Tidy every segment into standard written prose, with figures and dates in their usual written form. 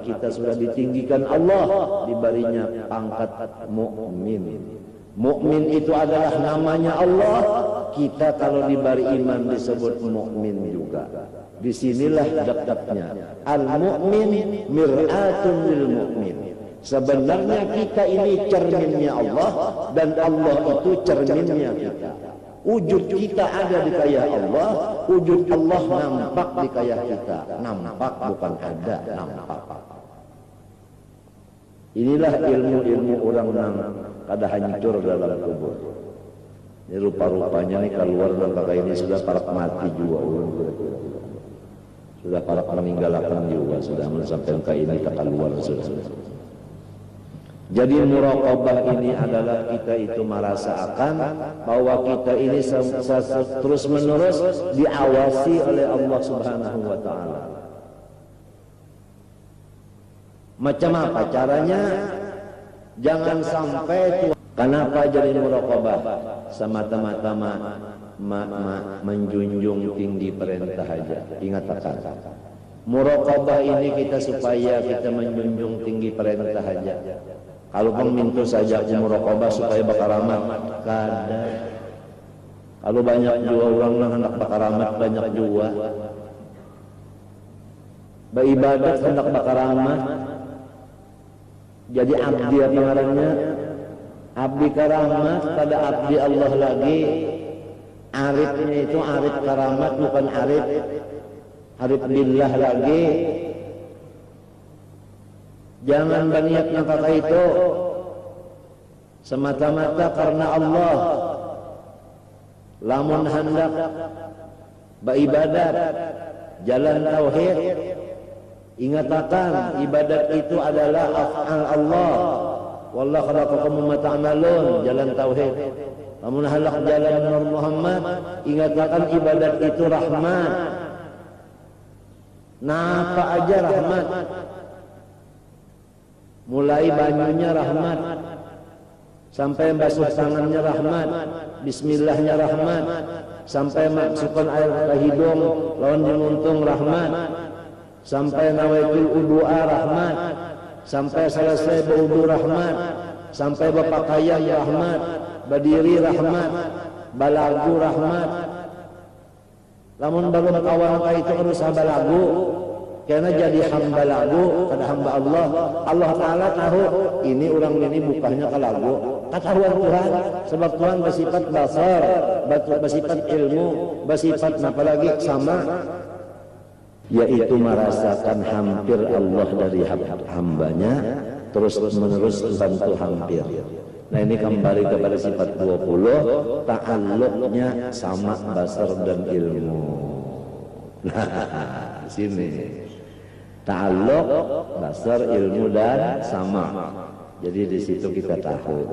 kita sudah ditinggikan Allah, diberinya pangkat mukmin. Mukmin itu adalah namanya Allah. Kita kalau diberi iman disebut mukmin juga. Disinilah dekatnya. Al-mu'min mir'atun lil mu'min. Sebenarnya kita ini cerminnya Allah dan Allah itu cerminnya kita. Wujud kita ada di kaya Allah, wujud Allah nampak di kaya kita. Nampak bukan ada, nampak. Inilah ilmu-ilmu orang yang kada hancur dalam kubur. Ini rupa-rupanya nih keluar dan kakak ini sudah para mati juga orang kira-kira. Sudah para meninggalkan juga, sudah sampai ke ini tak keluar sudah. Jadi muraqabah ini adalah kita itu merasakan bahwa kita ini terus menerus diawasi oleh Allah Subhanahu wa taala. Macam apa caranya? Jangan sampai kenapa jadi muraqabah? Semata-mata menjunjung tinggi perintah aja. Ingatkan. Muraqabah ini kita supaya kita menjunjung tinggi perintah aja. Kalau minta saja muraqabah supaya bakal rahmat, kada. Kalau banyak jua orang yang hendak bakal rahmat banyak jua. Beribadat hendak bakal rahmat. Jadi abdi apa ngarannya? Abdi karamat pada abdi Allah lagi. Arifnya itu arif karamat bukan arif billah lagi. Jangan berniat kata itu semata-mata karena Allah. Lamun hendak beribadat jalan tauhid, ingatakan ibadat itu adalah af'al Allah. Wallahu khalaqakum wa ma ta'malun, jalan tauhid. Lamun hendak jalan Nur Muhammad, ingatakan ibadat itu rahmat. Napa aja rahmat? Mulai banyunya rahmat, sampai basuh tangannya rahmat, bismillahnya rahmat, sampai masukkan air ke hidung lawan dimuntung rahmat, sampai nawaitul udu'a rahmat, sampai selesai berwudu rahmat, sampai berpakaian rahmat, berdiri rahmat, balagu rahmat. Lamun belum kawan itu harus balagu. Karena jadi hamba lagu pada hamba Allah. Allah Ta'ala tahu ini orang ini bukannya ke lagu. Ketahuan Tuhan. Sebab Tuhan bersifat basar, bersifat ilmu, bersifat apalagi sama. Yaitu merasakan hampir Allah dari hambanya. Terus menerus bantu hampir. Nah ini kembali kepada sifat 20. Ta'alluqnya sama basar dan ilmu. Nah sini. Ta'alluq, basar, ilmu dan sama. Jadi di situ kita tahu.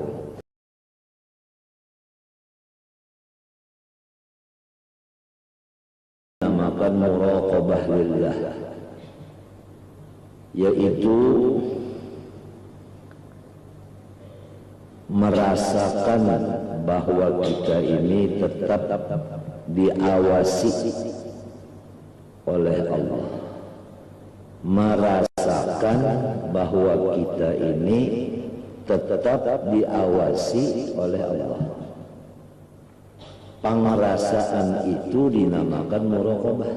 Namakan muraqabah lillah, yaitu merasakan bahwa kita ini tetap diawasi oleh Allah. Merasakan bahwa kita ini tetap diawasi oleh Allah. Pengerasaan itu dinamakan muraqabah.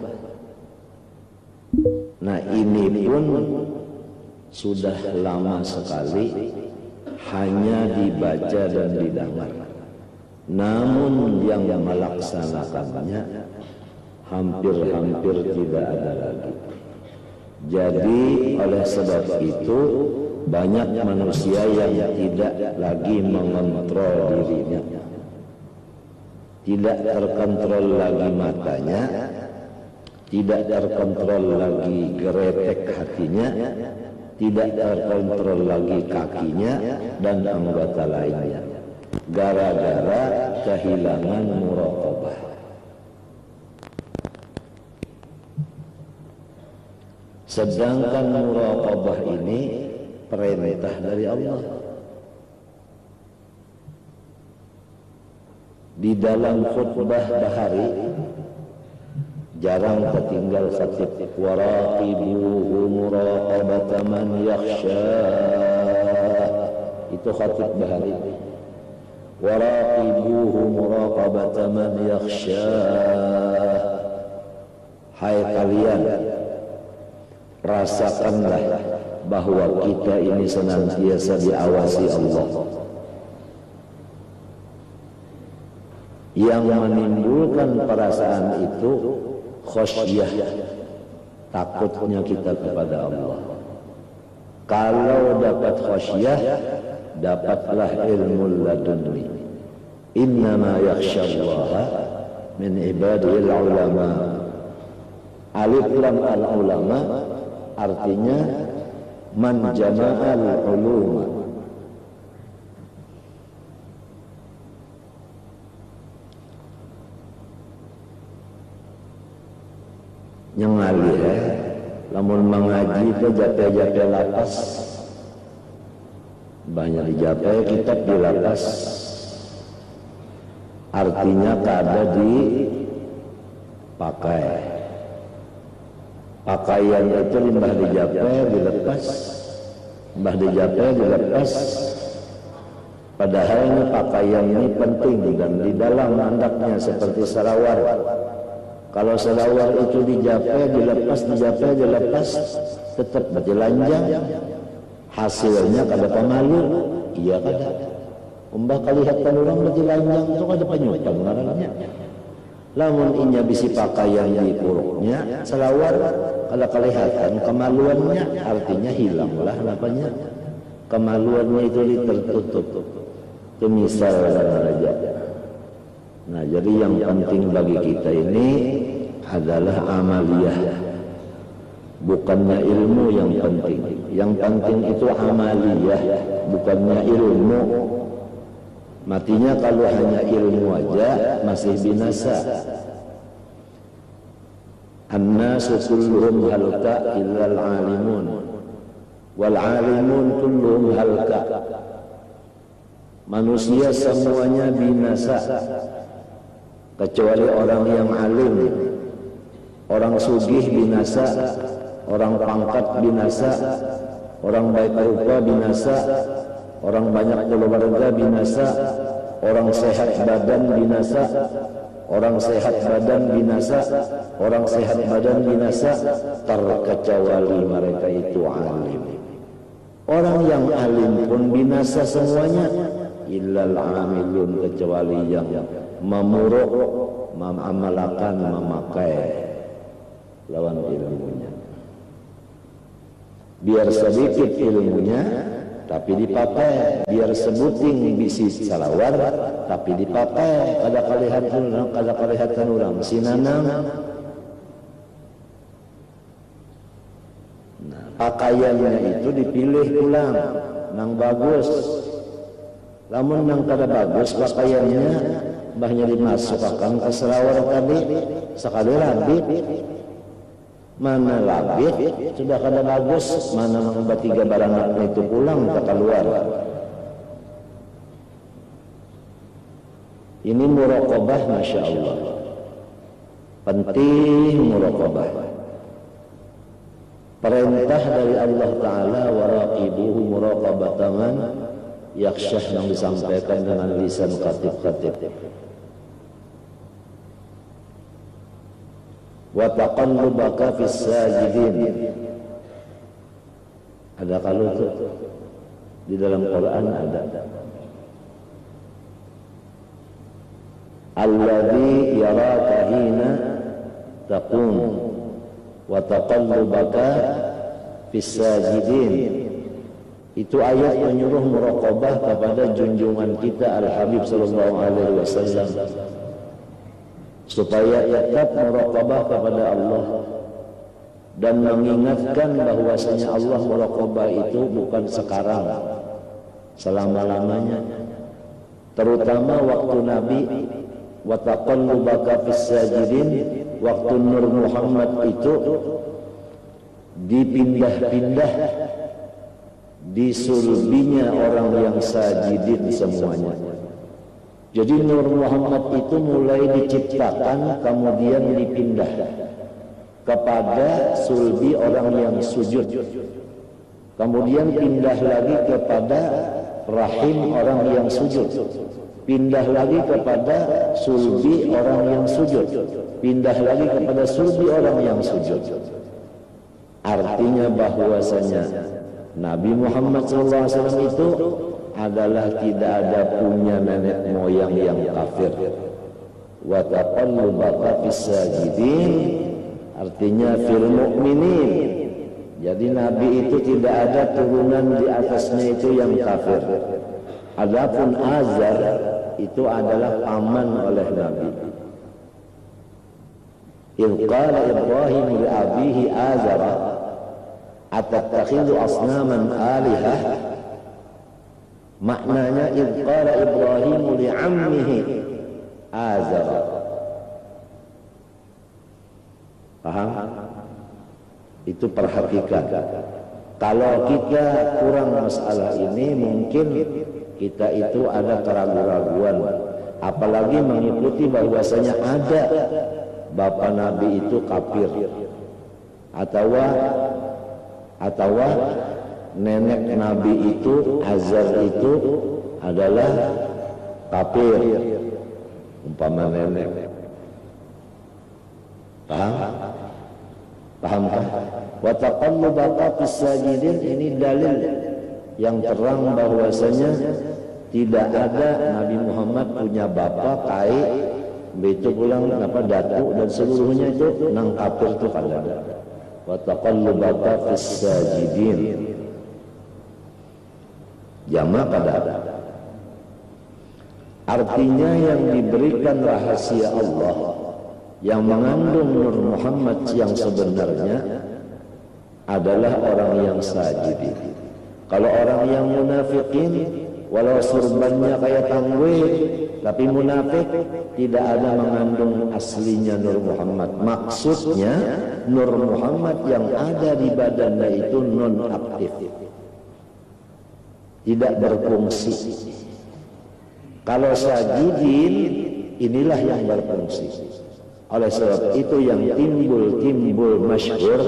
Nah ini pun sudah lama sekali hanya dibaca dan didengar. Namun yang melaksanakannya hampir-hampir tidak ada lagi. Jadi oleh sebab itu banyak manusia yang tidak lagi mengontrol dirinya, tidak terkontrol lagi matanya, tidak terkontrol lagi geretek hatinya, tidak terkontrol lagi kakinya dan anggota lainnya, gara-gara kehilangan muraqabah. Sedangkan muraqabah ini perintah dari Allah. Di dalam khutbah bahari jarang ketinggal khatib. Waraqibuhu muraqabata man yakhsha, itu khatib bahari. Waraqibuhu muraqabata man yakhsha, hai kalian, rasakanlah bahwa kita ini senantiasa diawasi Allah. Yang menimbulkan perasaan itu khosyah, takutnya kita kepada Allah. Kalau dapat khosyah, dapatlah ilmu laduni. Innama yakhsyallaha min ibadil ulama. Alif lam al ulama artinya man jama'al uluma. Nyengali lamun mengaji itu jape-jape lapas, banyak dijape kitab di lapas, artinya kada dipakai. Pakaian itu limbah dijape dilepas, limbah dijape dilepas, padahal ini pakaian ini penting dan di dalam andaknya seperti sarawar. Kalau selawar itu dijape, dilepas, dijape, dilepas, tetap berjelanjang. Hasilnya kada pemalu, iya kada. Umbah kalihatan orang berjelanjang itu kada penyutan ngarannya. Lamun inya bisi pakaian di puruknya, selawar kada kalihatan kemaluannya, artinya hilanglah napanya. Kemaluannya itu tertutup. Itu misal raja. Nah, jadi yang penting bagi kita ini adalah amaliyah, bukannya ilmu yang penting. Yang penting itu amaliyah, bukannya ilmu. Matinya kalau hanya ilmu aja masih binasa. An-nasu kulluhum halka illal alimun, wal alimun kulluhum halka. Manusia semuanya binasa kecuali orang yang alim. Orang sugih binasa, orang pangkat binasa, orang baik rupa binasa, orang banyak keluarga binasa, orang sehat badan binasa, orang sehat badan binasa, orang sehat badan binasa, terkecuali mereka itu alim. Orang yang alim pun binasa semuanya, illal amilun, kecuali yang memuruk, mengamalkan, memakai lawan ilmunya. Biar sedikit ilmunya tapi dipakai, biar sebuting bisi salawar tapi dipakai. Kada kalihatan orang sinanang. Nah, pakaiannya itu dipilih ulang nang bagus. Lamun nang kada bagus pakaiannya, bahnya dimasukkan ke selawar tadi sekali labit. Mana labit sudah kada bagus, mana mengubah tiga barang itu pulang ke keluar. Ini muraqabah, masya Allah, penting muraqabah. Perintah dari Allah Ta'ala, waraqibuhu muraqabataman yaksyah, yang disampaikan dengan lisan khatib-khatib. Wa taqallubaka fis sajidin. Ada kalau itu di dalam Quran ada. Alladzi yaraka hina taqum wa taqallubaka fis sajidin. Itu ayat menyuruh muraqabah kepada junjungan kita Al-Habib sallallahu alaihi wasallam, supaya tetap muraqabah kepada Allah dan mengingatkan bahwasanya Allah muraqabah itu bukan sekarang, selama-lamanya. Terutama waktu Nabi, wa taqallubaka fis sajidin, waktu Nur Muhammad itu dipindah-pindah di sulbinya orang yang sajidin semuanya. Jadi Nur Muhammad itu mulai diciptakan kemudian dipindah. kepada sulbi orang yang sujud. Kemudian pindah lagi kepada rahim orang yang sujud. Pindah lagi kepada sulbi orang yang sujud. Pindah lagi kepada sulbi orang yang sujud. Artinya bahwasanya Nabi Muhammad SAW itu adalah tidak ada punya nenek moyang yang kafir. Wa taqallubaka fis sajidin, artinya fil mu'minin. Jadi Nabi itu tidak ada turunan di atasnya itu yang kafir. Adapun Azar itu adalah paman oleh Nabi. Idh qala Ibrahim li abihi Azara atattakhidhu asnaman alihah. Maknanya idh qala Ibrahim li ammihi Azara. Paham? Itu perhatikan. Kalau kita kurang masalah ini, mungkin kita itu ada keraguan-raguan, apalagi mengikuti bahwasanya ada bapak Nabi itu kafir, atau nenek Nabi itu Azar itu adalah kafir, umpama nenek. Paham kan? Wa taqallubaka fis sajidin, ini dalil yang terang bahwasanya tidak ada Nabi Muhammad punya bapak kai, itu pulang datu dan seluruhnya itu nang kafir itu kada ada. Wa taqallubaka fis sajidin, jamak kada ada. Artinya yang diberikan rahasia Allah yang mengandung Nur Muhammad yang sebenarnya adalah orang yang sajidi. Kalau orang yang munafikin, walau surbannya kayak tangwe, tapi munafik, tidak ada mengandung aslinya Nur Muhammad. Maksudnya Nur Muhammad yang ada di badannya itu non aktif, tidak berfungsi. Kalau sajidin, inilah yang berfungsi. Oleh sebab itu yang timbul masyhur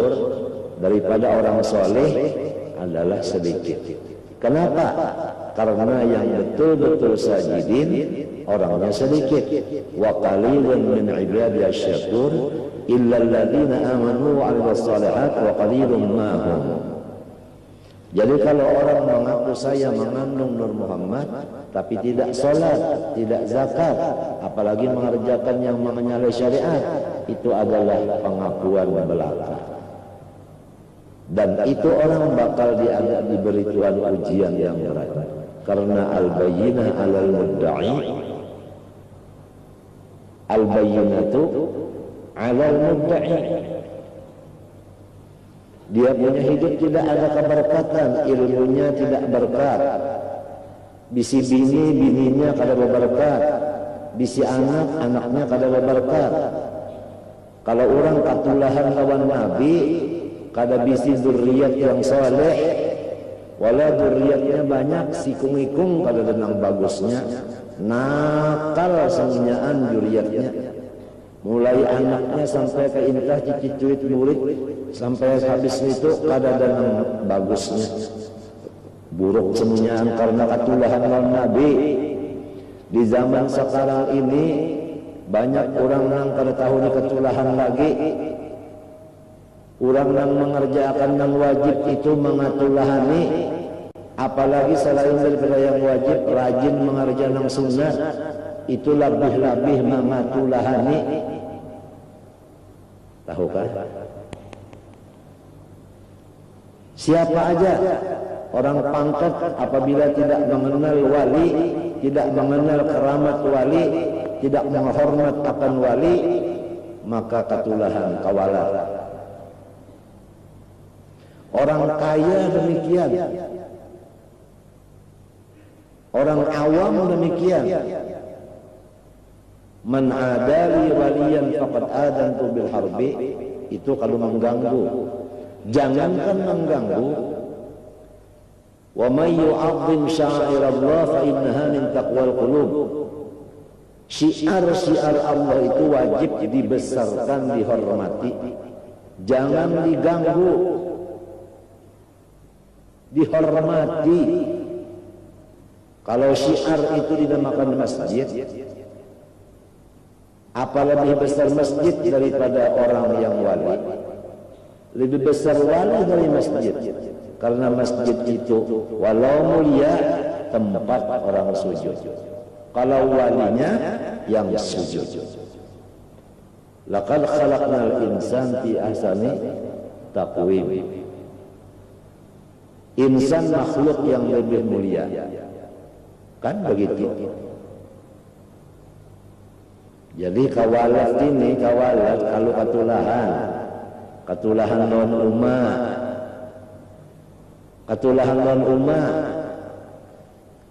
daripada orang soleh adalah sedikit. Kenapa? Karena yang betul-betul sajidin orangnya sedikit. Wa qalilun min ibadiyas syakur illa alladziina aamanu wa 'amilus shalihaat wa qalilun ma hum. Jadi kalau orang mengaku saya mengandung Nur Muhammad tapi tidak sholat, tidak zakat, apalagi mengerjakan yang menyalahi syariat, itu adalah pengakuan belaka. Dan itu orang bakal diberi Tuhan ujian yang berat. Karena al-bayyinah 'alal mudda'i, al-bayyinatu 'alal mudda'i. Dia punya hidup tidak ada keberkatan, ilmunya tidak berkat. Bisi bininya kada berberkat. Bisi anaknya kada berberkat. Kalau orang katulahan lawan Nabi, kada bisi zuriat yang soleh, wala zuriatnya banyak, sikung-ikung kada denang bagusnya, nakal semuanyaan zuriatnya. Mulai anaknya sampai ke intah cicit-cuit murid, sampai habis itu kada denang bagusnya. Buruk semuanyaan karena katulahan lawan Nabi. Di zaman sekarang ini banyak orang yang kada tahu ketulahan lagi. Orang yang mengerjakan yang wajib itu mengatulahani, apalagi selain daripada yang wajib rajin mengerjakan yang sunat, itu lebih-lebih mengatulahani. Tahukah? Siapa aja orang pangkat apabila tidak mengenal wali, tidak mengenal keramat wali, tidak menghormat akan wali, maka katulahan kawalan. Orang kaya demikian, orang awam demikian. Man adali waliyan faqad adantu bil harbi, itu kalau mengganggu. Jangankan mengganggu. Wa may yu'azzim sya'airallah fa innaha min taqwal qulub. Syiar-syiar Allah itu wajib dibesarkan, dihormati. jangan diganggu, dihormati. Kalau syiar itu dinamakan masjid, apa lebih besar masjid daripada orang yang wali? Lebih besar wali dari masjid, karena masjid itu walau mulia tempat orang sujud, kalau walinya yang sujud. Laqad khalaqnal insan fi ahsani taqwim. Insan makhluk yang lebih mulia, kan begitu. Jadi kawalat ini, kawalat kalau katulahan non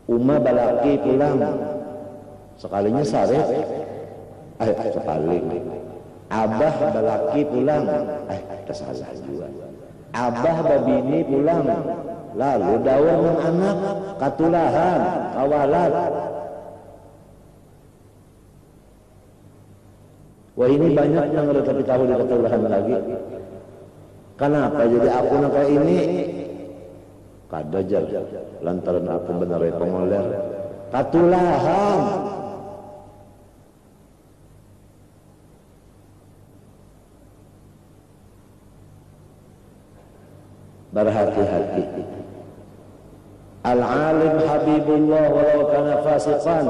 umma balaki pulang sekalinya sarif, sekali abah balaki pulang, salah juga. Abah babini pulang, lalu daun anak katulahan kawalat. Wah, ini banyak yang lebih tahu di katulahan lagi. Kenapa jadi aku kayak ini? Kadajar lantaran aku benar pengoler katulahan. Berhati-hati. Al-alim habibullah walau kana fasiqan.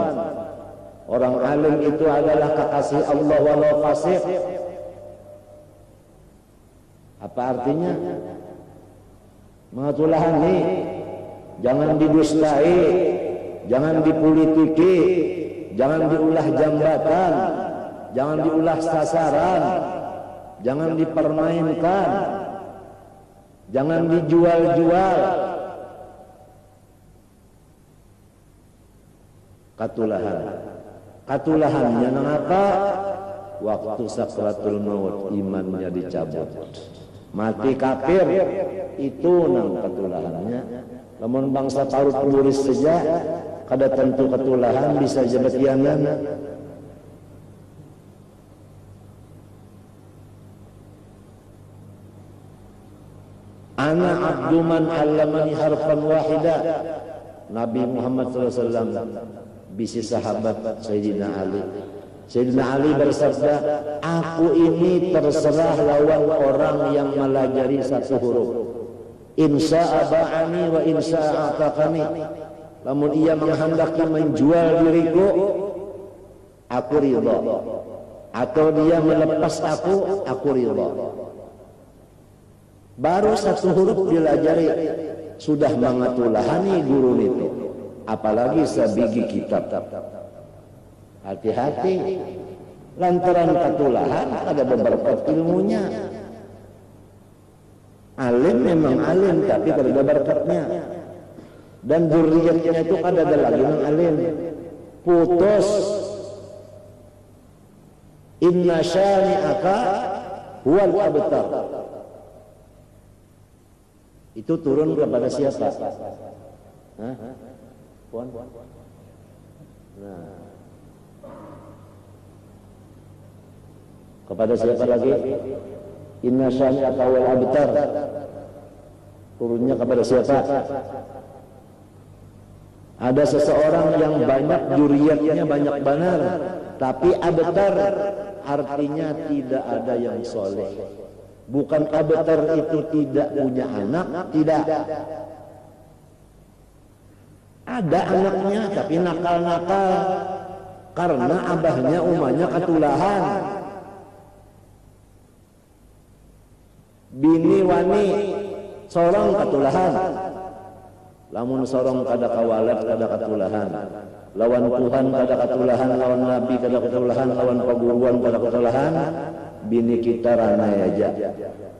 Orang alim itu adalah kekasih Allah walau fasik. Apa artinya? Mengatulahani, jangan didustai, jangan dipolitiki, jangan diulah jambatan, jangan diulah sasaran, jangan dipermainkan, jangan dijual-jual. Katulahannya mengapa? Waktu sakratul maut imannya dicabut, mati kafir, itu nang katulahannya. Lamun bangsa parut luris saja kada tentu katulahan bisa jabatianan. Ana abdu man allamani harfan wahida. Nabi Muhammad SAW bisi sahabat Sayyidina Ali. Sayyidina Ali bersabda, aku ini terserah lawan orang yang melajari satu huruf. Insya'a ba'ani wa insya'a ataqani. Namun ia menghendaki menjual diriku, aku ridha. Atau dia melepas aku ridha. Baru satu huruf dilajari, sudah mengatulahani guru itu. Apalagi sabigi kitab. Hati-hati, lantaran katulahan ada beberapa ilmunya. Alim memang alim, tapi ada berkatnya. Dan zuriatnya itu ada lagi yang alim. Putus. Inna syani'aka huwal abtar. Itu turun kepada siapa? Hah? Puan? Nah. Kepada siapa lagi? Inna syani'aka wal abtar. Turunnya kepada siapa? Ada seseorang yang banyak juriyatnya banyak benar, tapi abtar artinya tidak ada yang soleh. Bukan abtar itu tidak punya anak, tidak. Ada anaknya tapi nakal-nakal karena abahnya umahnya katulahan. Bini wani sorong katulahan, lamun sorong kada kawalat kada katulahan, lawan Tuhan kada katulahan, lawan Nabi kada katulahan, lawan paguruan kada katulahan. Bini kita ranai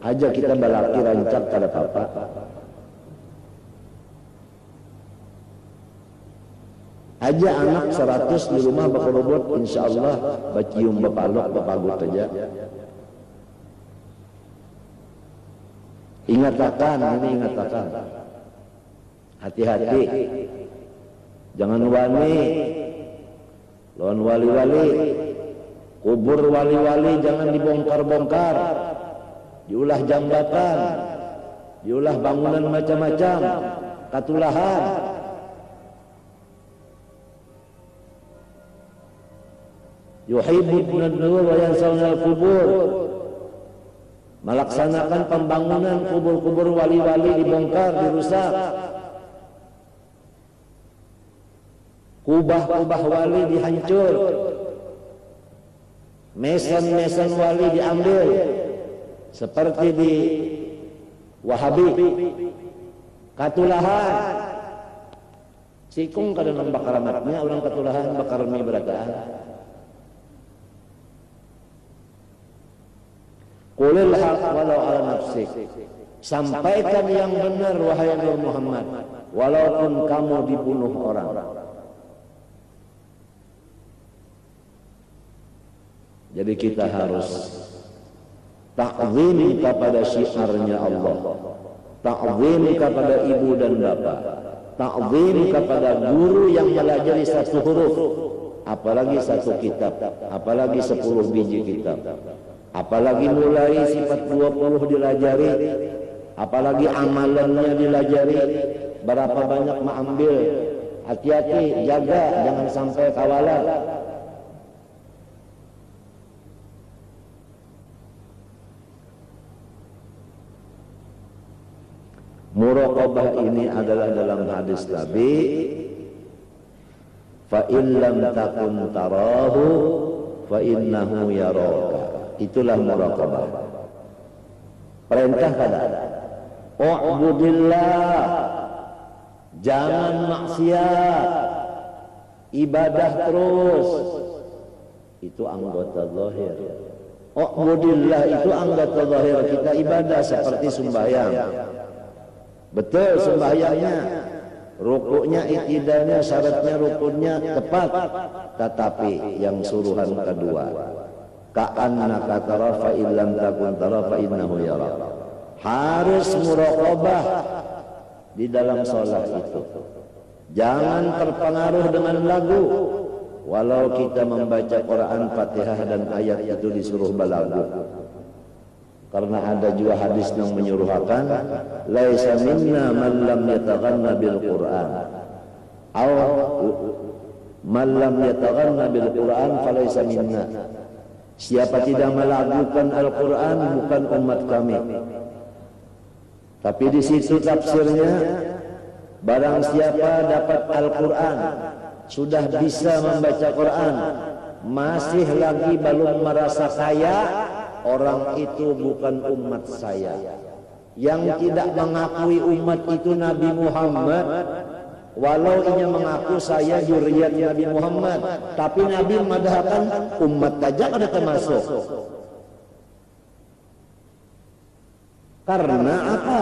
aja kita balaki rancak kada apa-apa. Aja anak 100 di rumah bakorobot, insyaallah bacium bapalok bapagut aja. Ingatakan, hati-hati, jangan wani, lawan wali-wali, kubur wali-wali jangan dibongkar-bongkar, diulah jambatan, diulah bangunan macam-macam, katulahan. Yuhibbuna an-nur wa yansawna al-qubur. Melaksanakan pembangunan kubur-kubur wali-wali dibongkar, dirusak. Kubah-kubah wali dihancur. Mesan-mesan wali diambil. Seperti di Wahabi. Katulahan. Sikung kada bakar amatnya orang katulahan bakar mie berataan. Qulil haq walau ala nafsik. Sampaikan yang benar wahai Nur Muhammad, walaupun kamu dibunuh orang. Jadi kita harus ta'zim kepada syiarnya Allah, ta'zim kepada ibu dan bapak, ta'zim kepada guru yang melajari satu huruf, apalagi satu kitab, apalagi 10 biji kitab, apalagi mulai sifat 20 dilajari, apalagi amalannya dilajari, berapa banyak mengambil. Hati-hati, jaga, jangan sampai kawalan. Muraqabah ini adalah dalam hadis Nabi, fa in lam takun tarahu fa innahu yaraka. Itulah muraqabah. Perintah kada? U'budillah. Jangan maksiat. Ibadah terus. Itu anggota zahir. U'budillah itu anggota zahir kita ibadah seperti sembahyang. Betul sembahyangnya, rukuknya, itidalnya, syaratnya, rukunnya tepat. Tetapi yang suruhan kedua, ka'annaka tara fa illam takun tara fa innahu yara. Harus muraqabah di dalam salat itu. Jangan terpengaruh dengan lagu. Walau kita membaca Quran, Fatihah dan ayat itu disuruh balagu. Karena ada juga hadis yang menyuruhkan, laisa minna man lam yataghanna bil Qur'an. Aw man lam yataghanna bil Qur'an falaysa minna. Siapa tidak melakukan Al-Qur'an bukan umat kami. Tapi di situ tafsirnya, barang siapa dapat Al-Qur'an, sudah bisa membaca Qur'an, masih lagi belum merasa kaya, orang itu bukan umat saya. Yang tidak mengakui umat itu Nabi Muhammad, walau ia mengaku saya zuriat Nabi Muhammad, tapi Nabi madahkan umat saja ada termasuk. Karena apa?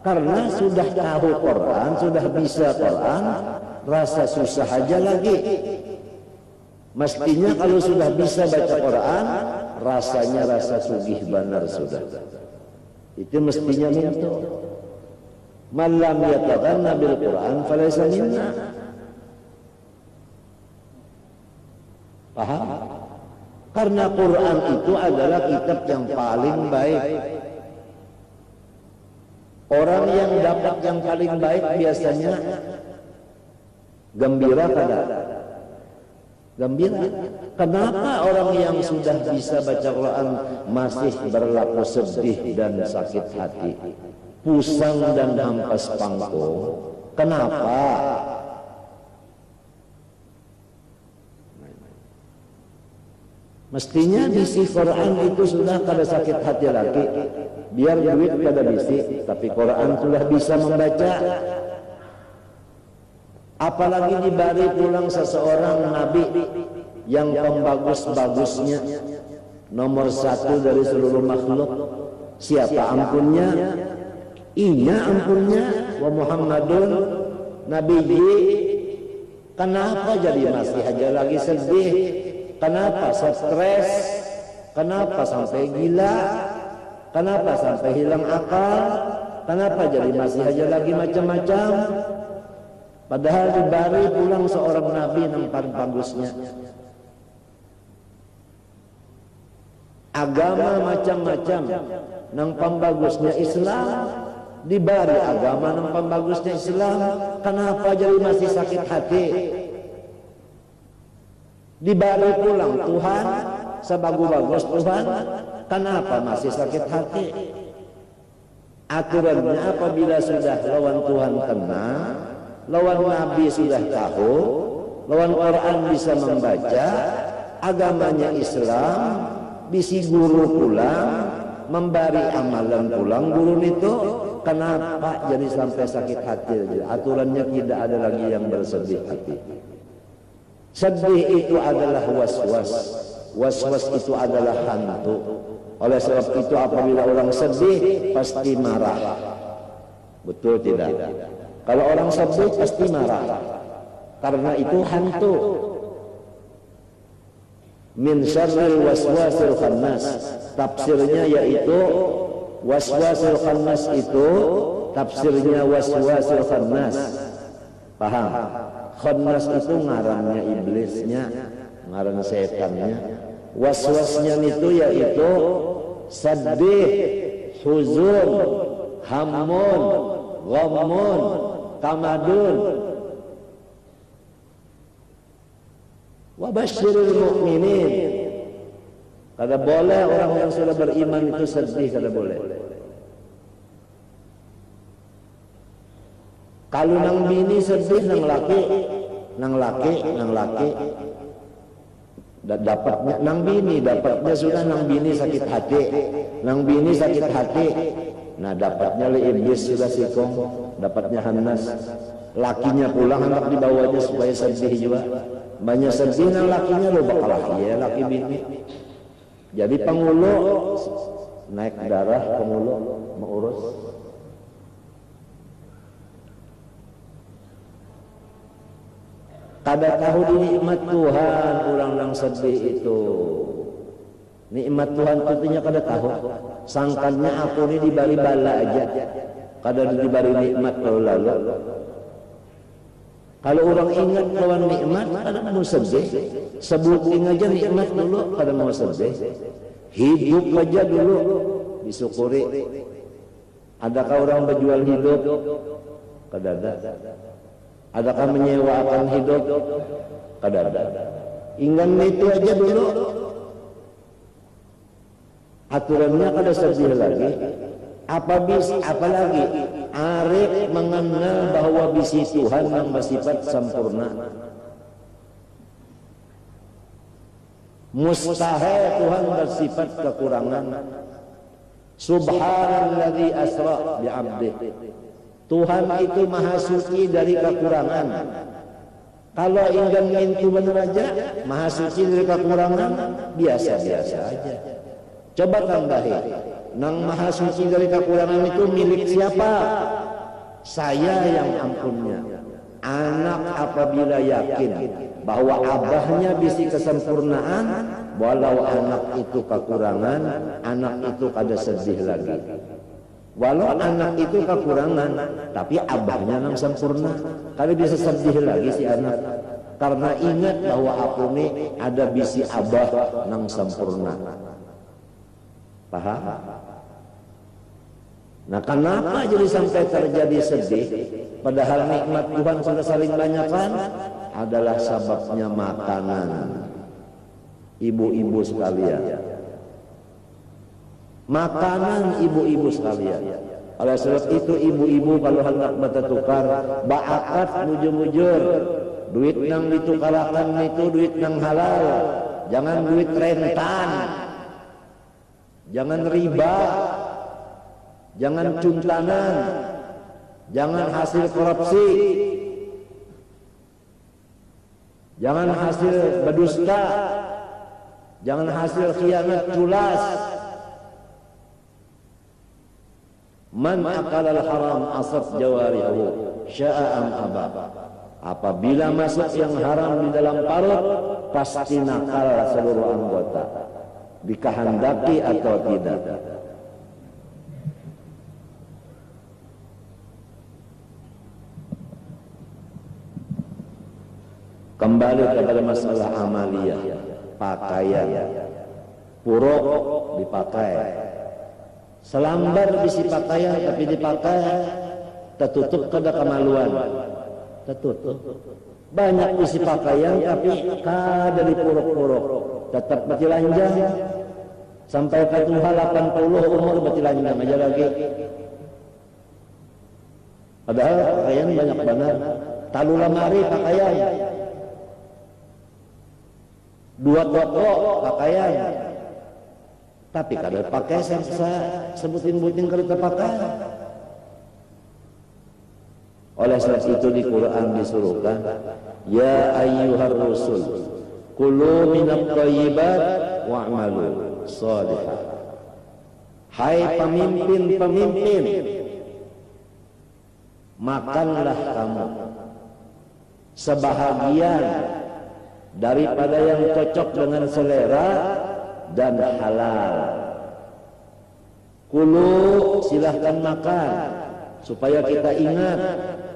Karena sudah tahu Quran, sudah bisa Quran, rasa susah aja lagi. Mestinya kalau sudah bisa baca Quran, rasanya rasa sugih benar sudah. Itu mestinya minta. Man lam yataghanna bil Quran falaysa minna. Paham? Karena Quran itu adalah kitab yang paling baik. Orang yang dapat yang paling baik biasanya gembira kada? Gembira. Kenapa orang yang sudah bisa baca Quran masih berlaku sedih dan sakit hati, pusang dan hampas pangkung? Kenapa? Mestinya bisi Quran itu sudah kada sakit hati lagi. Biar duit kada bisi, tapi Quran sudah bisa membaca. Apalagi diberi pulang seseorang Nabi yang pembagus-bagusnya, nomor 1 dari seluruh makhluk. Siapa ampunnya? Inya ampunnya. Wa Muhammadun Nabiyyi. Kenapa jadi masih aja lagi sedih? Kenapa stres? Kenapa sampai gila? Kenapa sampai hilang akal? Kenapa jadi masih aja lagi macam-macam? Padahal diberi pulang seorang nabi yang paling bagusnya. agama macam-macam nang pambagusnya Islam, dibari agama nang pambagusnya Islam, kenapa jadi masih sakit hati? Dibari pulang Tuhan sebagus-bagus Tuhan, kenapa masih sakit hati? Aturannya apabila sudah lawan Tuhan tenang, lawan Nabi sudah tahu, lawan Quran bisa membaca, agamanya Islam, bisi guru pulang, memberi amalan pulang guru itu, kenapa jadi sampai sakit hati? Aturannya tidak ada lagi yang bersedih hati. Sedih itu adalah was-was, was-was itu adalah hantu. Oleh sebab itu apabila orang sedih pasti marah. Betul tidak? Kalau orang sedih pasti marah, karena itu hantu. Min syarril waswasil khannas, tafsirnya yaitu waswasil khannas itu tafsirnya waswasil khannas. Paham? Khannas itu ngarannya iblisnya, ngaran setannya. Waswasnya itu yaitu sedih, huzun, hamun, ghammun, tamadun. Wa basyiril mu'minin. Kada boleh orang yang sudah beriman itu sedih, kada boleh. Kalau nang bini sedih, nang laki dapatnya nang bini, dapatnya sudah nang bini sakit hati, nang bini sakit hati, nah dapatnya le iblis sudah sikong, dapatnya Hannas, lakinya pulang hendak dibawanya supaya sedih juga, banyak sedih nang lakinya lo bakal ya laki bini, jadi pengulu naik darah, pengulu mengurus. Kada tahu di nikmat Tuhan orang yang sedih itu. Nikmat Tuhan tentunya kada tahu. Sangkannya aku ini diberi bala aja. Kada diberi nikmat lalu. Kalau orang ingat lawan nikmat, kada mau sedih. Sebutin aja nikmat dulu, kada mau sedih. Hidup aja dulu disyukuri. Adakah orang berjual hidup? Kada ada. Adakah menyewakan hidup? Kada ada. Ingat itu aja dulu. Aturannya kada sedih lagi. Apalagi arif mengenal bahwa bisi Tuhan yang bersifat sempurna. Mustahil Tuhan bersifat kekurangan. Subhanalladzi asra bi'abdihi. Tuhan itu maha suci dari kekurangan. Kalau ingin itu benar aja, maha suci dari kekurangan, biasa-biasa aja. Coba tambahin, nang maha suci dari kekurangan itu milik siapa? Saya yang ampunnya. Anak apabila yakin bahwa abahnya bisi kesempurnaan, walau anak itu kekurangan, anak itu kada sedih lagi. Walau anak itu kekurangan, tapi abahnya nang sempurna, kali bisa sedih lagi si anak. Karena ingat bahwa aku ini ada bisi abah nang sempurna. Paham? Nah, kenapa jadi sampai terjadi sedih? Padahal nikmat Tuhan sudah saling banyakkan, adalah sebabnya makanan. Ibu-ibu sekalian. Makanan ibu-ibu sekalian. Oleh sebab itu ibu-ibu kalau hendak bertukar baakat mujur-mujur, duit nang ditukarakan itu duit nang halal, jangan duit rentan, jangan riba, jangan cuntanan, jangan hasil korupsi, jangan hasil berdusta, jangan hasil khianat culas. Man akalal haram asaf jawarihu sya'am abab. Apabila masuk yang haram di dalam parut, pasti nakal seluruh anggota, dikehendaki atau tidak. Kembali kepada masalah amaliyah, pakaian. purok dipakai, selambar bisi pakaian tapi dipakai tertutup kada kemaluan, tertutup. Banyak bisi pakaian tapi kada dipurok-purok, tetap betilanjang sampai ke Tuhan 80 umur betilanjang aja lagi. Padahal pakaian banyak benar. Talu lemari pakaian, 2 toko pakaian, tapi kada pakai saya sebutin-butin kada terpakai. Oleh sebab itu di Quran disuruhkan, ya ayyuhar rusul kulu minat thayyibat wa'malu shalihan. Hai pemimpin-pemimpin, makanlah kamu sebahagian daripada yang cocok dengan selera dan halal. Kulu, silahkan makan, supaya kita ingat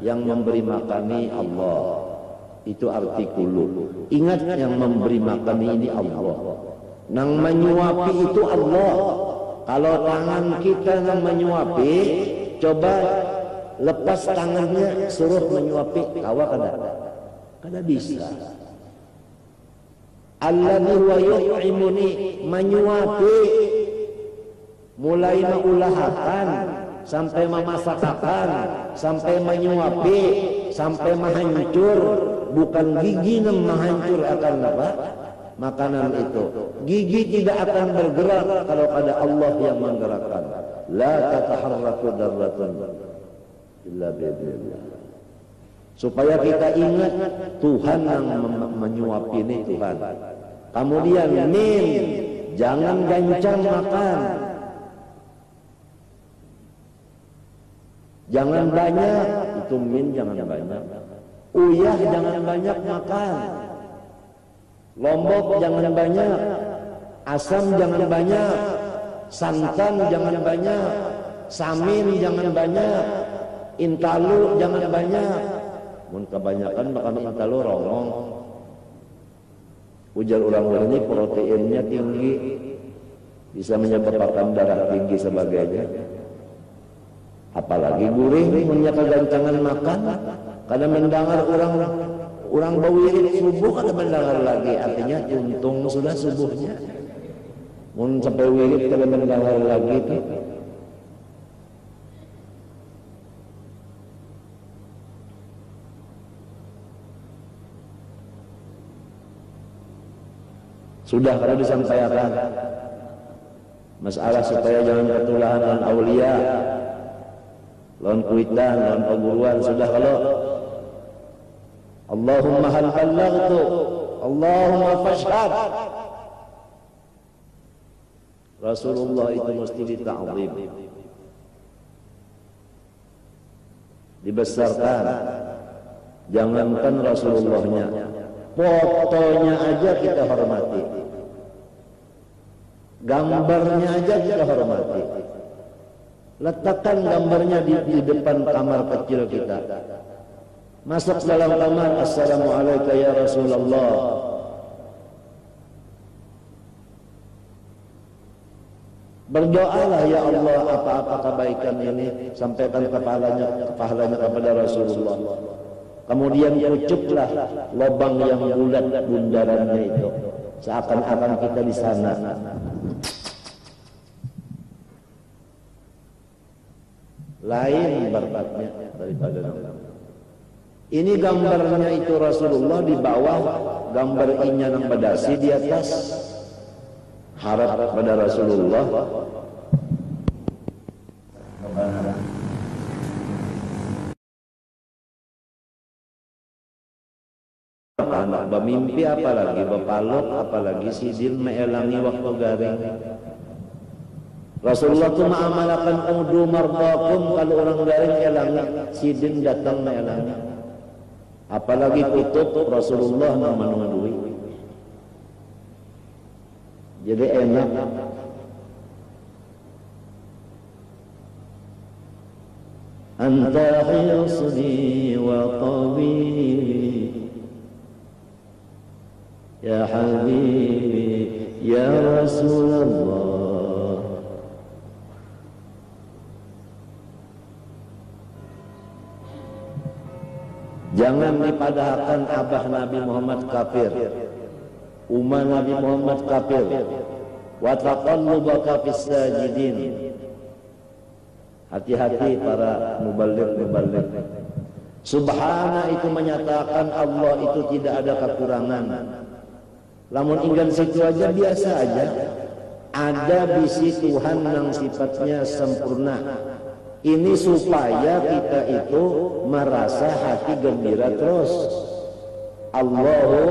yang memberi makani Allah. Itu arti kulu. Ingat yang memberi makani ini Allah. Nang menyuapi itu Allah. Kalau tangan kita nang menyuapi, coba lepas tangannya suruh menyuapi, kawa kada bisa. Alladzi wa yut'imuni, menyuapi, mulai mengulahakan sampai memasakkan sampai menyuapi sampai menghancur, bukan gigi yang menghancur akan apa makanan itu. Gigi tidak akan bergerak kalau ada Allah yang menggerakkan. La tataharraku darratun illa bi'idznillah. Supaya kita ingat Tuhan yang menyuapi ini Tuhan. Kemudian jangan gancang makan. Jangan banyak, itu jangan banyak. Uyah jangan banyak makan. Lombok jangan banyak. Asam jangan banyak. Santan jangan banyak. Samin jangan banyak. Intalu jangan banyak. Mun kebanyakan makan intalu rongong. Ujar orang ini proteinnya tinggi, bisa menyebabkan darah tinggi sebagainya. Apalagi gurih, punya kegancangan makan. Kadang mendengar orang bawirit subuh, kadang mendengar lagi. Artinya untung sudah subuhnya. Mun sampai wirid kadang mendengar lagi itu. Sudah kada disampaikan masalah supaya jangan ketulahan dan aulia. Lawan kuitan, lawan perguruan sudah. Kalau Allahumma hal ballaghtu, Allahumma fashhad, Rasulullah itu mesti dita'zim, dibesarkan. Jangankan Rasulullahnya, fotonya aja kita hormati, gambarnya aja kita hormati. Letakkan gambarnya di depan kamar kecil kita. Masuk dalam kamar, assalamualaikum ya Rasulullah. Berdoalah ya Allah, apa-apa kebaikan ini sampaikan pahalanya kepada Rasulullah. Kemudian ucaplah lubang yang bulat bundarannya itu, seakan-akan kita di sana. Lain berkatnya daripada ini. Gambarnya itu Rasulullah di bawah, gambar inya nang badasi di atas. Harap pada Rasulullah. Anak bermimpi apalagi berpalok, apalagi sidin meelangi waktu garing. Rasulullah itu mengamalkan udu mardakum, kalau orang garing elangi, sidin datang meelangi. Apalagi kutub Rasulullah menunggu. Jadi enak. Anta hisni wa tabibi ya habibi ya Rasulullah. Jangan dipadahkan abah Nabi Muhammad kafir, umat Nabi Muhammad kafir. Wa taqallubaka fis sajidin. Hati-hati para muballigh. Subhana itu menyatakan Allah itu tidak ada kekurangan. Lamun inggan situ aja biasa aja. Ada bisi Tuhan yang sifatnya sempurna. Ini supaya kita itu merasa hati gembira terus. Allahu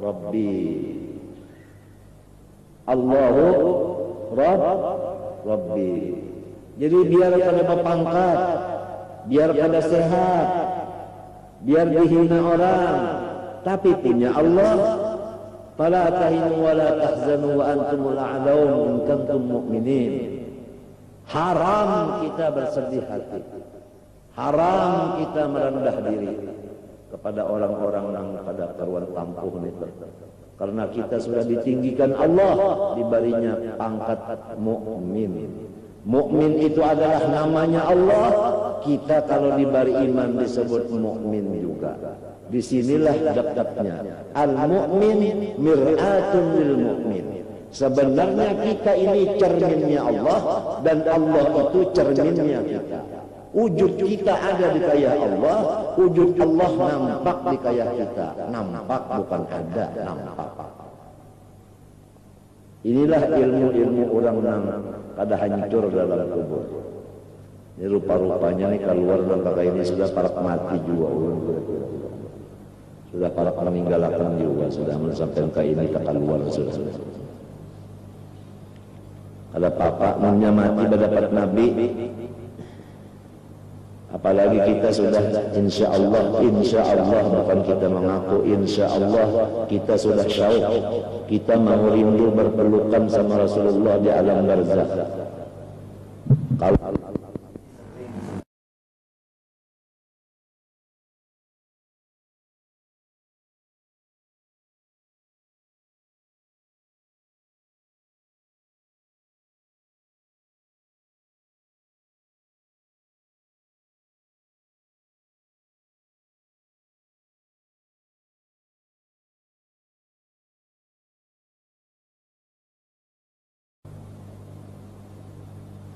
Rabbi. Allahu Rabbi. Jadi biar pada berpangkat, biar pada sehat, biar dihina orang, tapi punya Allah. Fala tahinu wa la tahzanu wa antumul a'laun in kuntum mu'minin. Haram kita bersedih hati, haram kita merendah diri kepada orang-orang yang pada karuan tampuh itu. Karena kita sudah ditinggikan Allah, diberinya pangkat mukmin. Mukmin itu adalah namanya Allah. Kita kalau diberi iman disebut mukmin juga. Disinilah dap-dapnya. Al-mu'min mir'atun lil mu'min. Sebenarnya kita ini cerminnya Allah dan Allah itu cerminnya kita. Wujud kita ada di kayah Allah, wujud Allah nampak di kayah kita. Nampak bukan ada, nampak. Inilah ilmu-ilmu orang yang kada hancur dalam kubur. Ini rupa-rupanya nih keluar dan kakak ini sudah para mati juga. Sudah para meninggalkan juga, sudah sampai ke ini ke keluar sudah. Ada papa namanya mati berdapat Nabi. Apalagi kita sudah insya Allah bukan kita mengaku, insya Allah kita sudah syauq, kita mau rindu berpelukan sama Rasulullah di alam barzakh. Kalau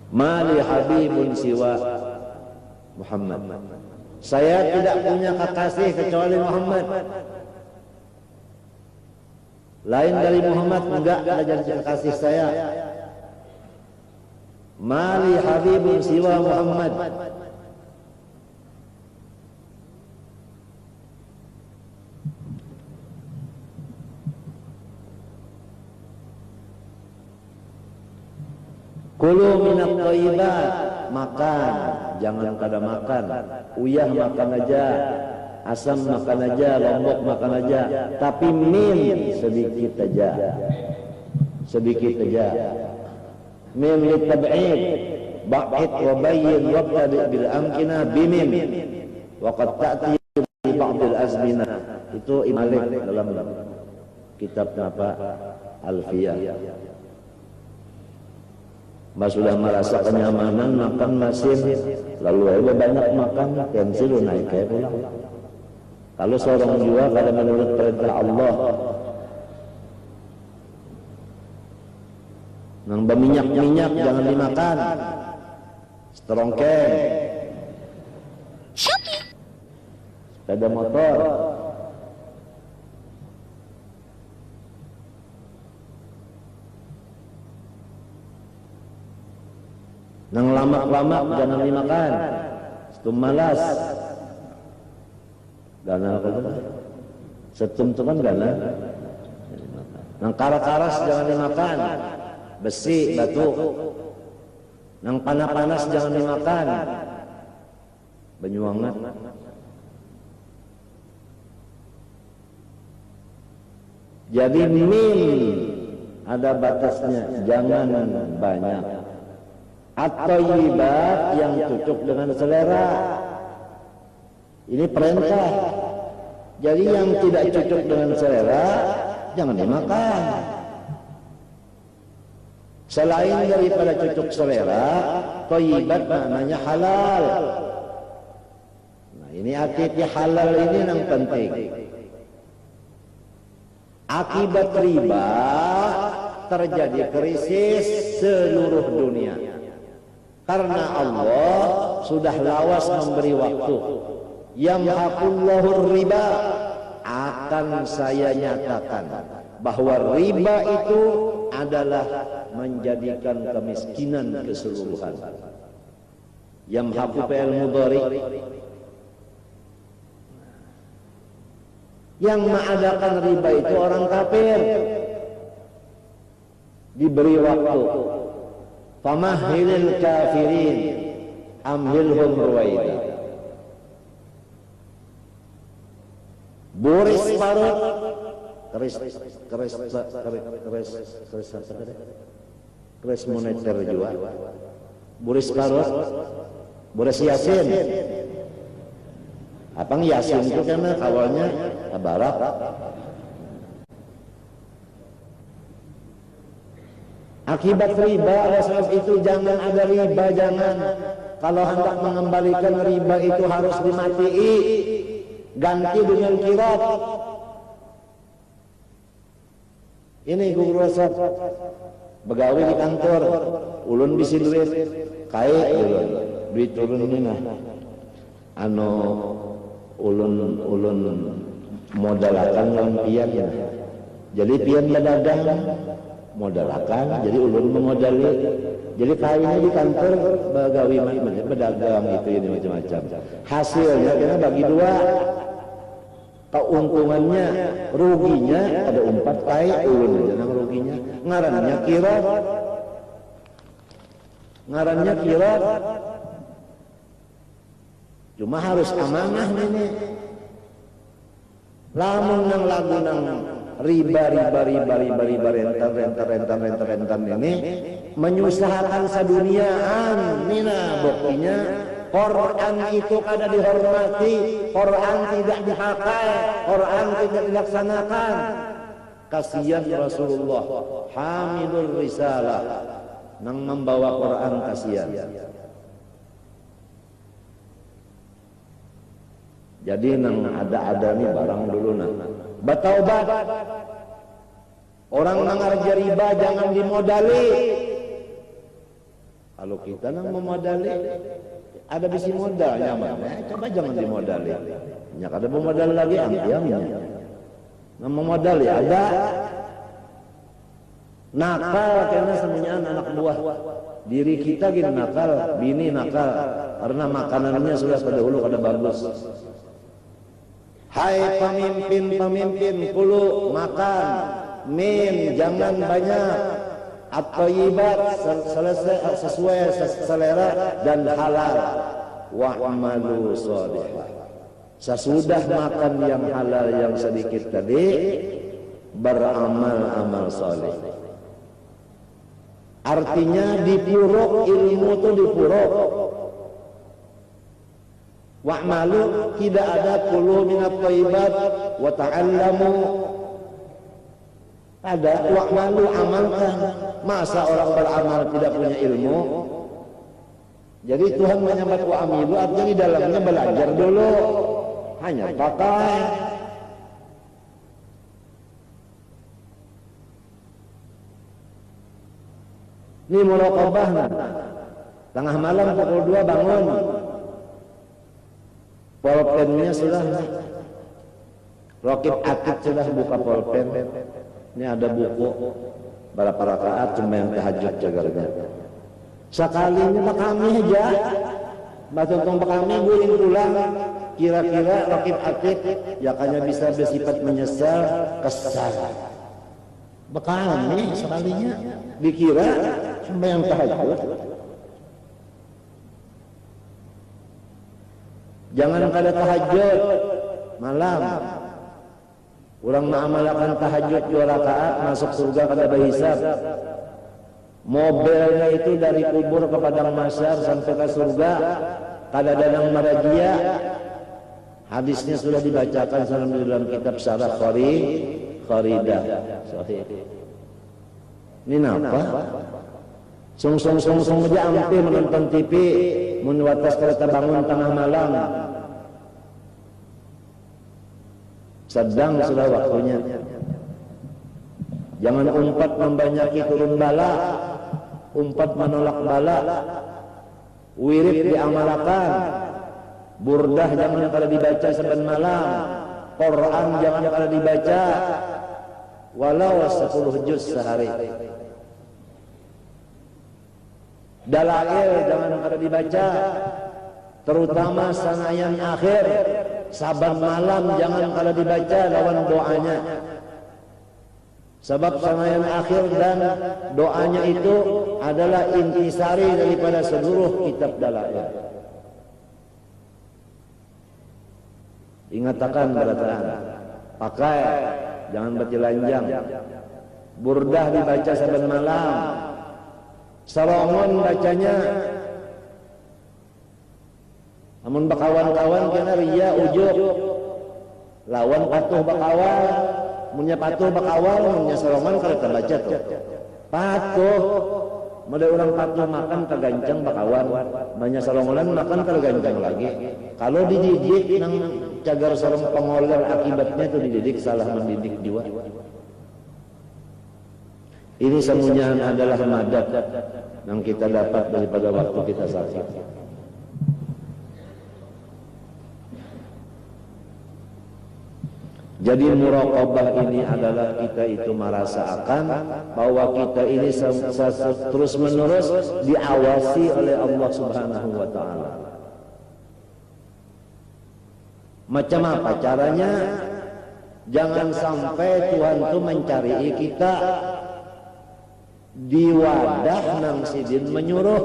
Mali habibun siwa Muhammad. Saya tidak punya kekasih kecuali Muhammad. Lain dari Muhammad enggak ada jadi kekasih saya. Mali habibun siwa Muhammad. Kulu minat thayyibat, makan, jangan kada makan. Uyah makan aja, asam makan aja, lombok makan aja, tapi min sedikit aja. Sedikit aja. Mim litab'id, ba'id wa bayyin wabtadi' bil amkina bimim. Wa qad ta'ti bi ba'dil azmina. Itu Malik dalam kitab apa? Alfiyah. Mas sudah merasa kenyamanan makan masin, lalu ada banyak makan, tensi lu naik kayak pulang. Kalau seorang jua kada menurut perintah Allah, nang berminyak-minyak jangan dimakan, seterongkeng, sepeda motor. Nang lamak-lamak jangan dimakan. Setum malas. Gana apa itu? Setum itu kan gana. Nang karas-karas jangan dimakan. Besi, batu. Nang panas-panas jangan dimakan. Benyuangan. Jadi min ada batasnya, jangan banyak. At-thayyibat yang cocok dengan selera. Ini perintah. Jadi yang tidak cocok dengan selera jangan dimakan. Selain daripada cocok selera, thayyibat maknanya halal. Nah, ini arti halal ini yang penting. Akibat riba terjadi krisis seluruh dunia. Karena Allah sudah lawas memberi waktu. Yamhaqullahu riba, akan saya nyatakan bahwa riba itu adalah menjadikan kemiskinan keseluruhan. Yamhaqu fi'il mudhari. Yang mengadakan riba itu orang kafir. Diberi waktu. Famahhilil kafirin amhilhum ruwaida. Boris Parut keris moneter juga. Boris Parut, Boris Yasin. Apang Yasin itu karena awalnya Barat. Akibat riba, oleh sebab itu jangan ada riba, jangan. Kalau hendak mengembalikan riba itu harus dimatii, ganti dengan kirab. Ini guru resep, begawi di kantor, ulun bisi duit, kaya ulun, duit ulun ini nah, ulun modalakan lawan pian ya. Jadi pian berdagang modalakan, jadi ulun memodali. Jadi kayaknya di kantor begawi berdagang itu ini macam-macam. Hasilnya kita bagi dua. Keuntungannya, ruginya ada 4 kaya ulun aja nang ruginya. Ngarannya kirab. Cuma harus amanah ini. Lamun nang lagu nang riba rentan ini menyusahkan saduniaan nina buktinya Quran itu kada dihormati, Quran tidak dipakai, Quran tidak dilaksanakan. Kasihan Rasulullah hamilul risalah nang membawa Quran, kasihan. Jadi nang ada nih barang dulu nah. Bertaubat. Orang nang arja riba jangan dimodali. Kalau kita nang memodali, ada bisi modal nyaman. Coba jangan dimodali. Nyak ada memodal lagi ampiamnya. Nang memodali ada nakal karena semuanya anak buah. Diri kita gini nakal, bini nakal karena makanannya sudah pada hulu kada bagus. Hai pemimpin, kulu makan, min jangan banyak, at-thayyibat sesuai selera dan halal, wa'malu shalihah. Sesudah makan yang halal yang sedikit tadi, beramal amal saleh. Artinya dipuruk, ilmu itu dipuruk. Wa'malu, tidak ada kulu minat thayyibat wa ta'allamu. Ada wa'malu, amalkan. Masa orang beramal tidak punya ilmu? Jadi Tuhan menyebut wa'amilu artinya di dalamnya belajar dulu. Hanya pakai. Ini muraqabah. Tengah malam pukul 2 bangun. Pulpennya sudah, Rokib Atid sudah buka pulpen. Ini ada buku berapa rakaat cuma yang tahajud jaga-jaga. Sekalinya Pak kami aja, Batutong Pak kami guling pulang. Kira-kira Rokib Atid yakanya bisa bersifat menyesal, kesal. Bekami sekalinya dikira cuma yang tahajud. Jangan kada tahajud malam. Orang mengamalkan tahajud 2 rakaat masuk surga kada berhisab. Mobilnya itu dari kubur ke padang mahsyar sampai ke surga kada danang marajia. Hadisnya sudah dibacakan dalam kitab Syarah Faridah. Sahih. Ini napa? Sung aja ampe menonton TV, mun watas kereta bangun tengah malam. Sedang sudah waktunya. Jangan umpat membanyaki turun bala, umpat menolak bala. Wirid diamalkan, burdah jangan kada dibaca saben malam, Quran jangan kada dibaca, walau 10 juz sehari. Dalail jangan kada dibaca, terutama sangayan akhir, saban malam jangan kada dibaca lawan doanya. Sebab sangayan akhir dan doanya itu adalah intisari daripada seluruh kitab dalail. Ingatakan berataan, pakai, jangan bertelanjang. Burdah dibaca saben malam. Salomon bacanya. Namun bakawan-kawan kena ria ujub. Lawan patuh bakawan. Munya patuh bakawal, munya Salomon kalau terbaca tuh patuh. Mulai orang patuh makan tergancang bakawan, banyak Salomonan makan tergancang lagi. Kalau dididik nang cagar sareng pengoler, akibatnya itu dididik salah mendidik jiwa. Ini semuanya adalah madat yang kita dapat daripada waktu kita sakit. Jadi muraqabah ini adalah kita itu merasakan bahwa kita ini terus menerus diawasi oleh Allah Subhanahu wa taala. Macam apa caranya? Jangan sampai Tuhan itu mencari kita di wadah nang sidin menyuruh.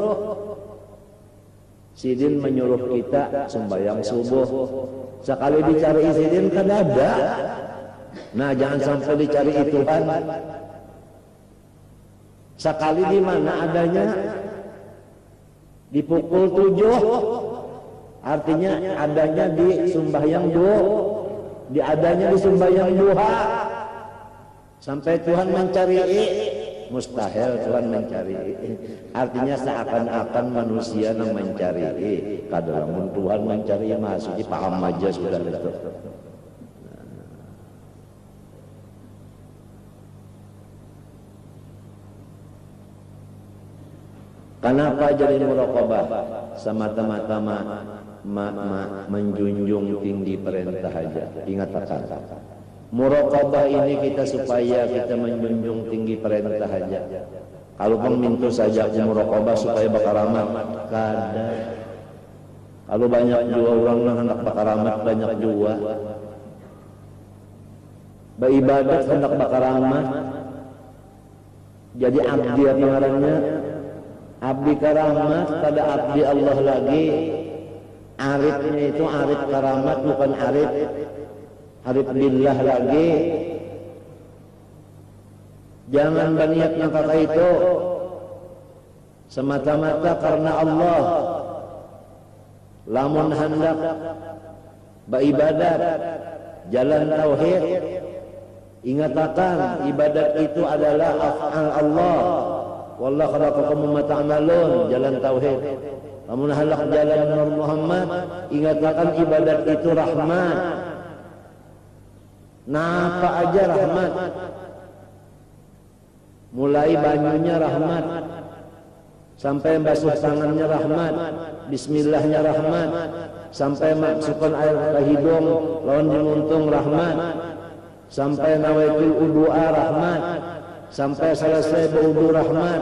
Sidin menyuruh kita sembahyang subuh. Sekali dicari sidin kan ada. Nah, jangan sampai dicari Tuhan. Sekali di mana adanya? Di pukul 7. Artinya adanya di sembahyang adanya di sembahyang duha. Sampai Tuhan mencari, mustahil Tuhan mencari. Artinya seakan-akan manusia yang mencari. Kadang Tuhan mencari maksudnya paham aja sudah itu. Kenapa jadi muraqabah? Semata-mata menjunjung tinggi perintah aja. Ingatkan. Muraqabah ini kita supaya kita menjunjung tinggi perintah aja. Kalau pun mintu saja muraqabah supaya bakaramat, kada. Kalau banyak jua orang yang hendak bakaramat, banyak jua. Beribadat hendak bakaramat. Jadi abdi apa ngarannya? Abdi karamat pada abdi Allah lagi. Arifnya itu arif karamat, bukan arif billah lagi. Jangan berniat kata itu semata-mata karena Allah. Lamun hendak beribadat jalan tauhid, ingatkan ibadat itu adalah af'al Allah. Wallahu khalaqakum wa ta'malun, jalan tauhid. Lamun hendak jalan Nur Muhammad, ingatkan ibadat itu rahmat. Napa aja rahmat. Mulai banyunya rahmat, sampai basuh tangannya rahmat, bismillahnya rahmat, sampai masukkan air ke hidung lawan dimuntung rahmat, sampai nawaitul udu'a rahmat, sampai selesai berwudu rahmat,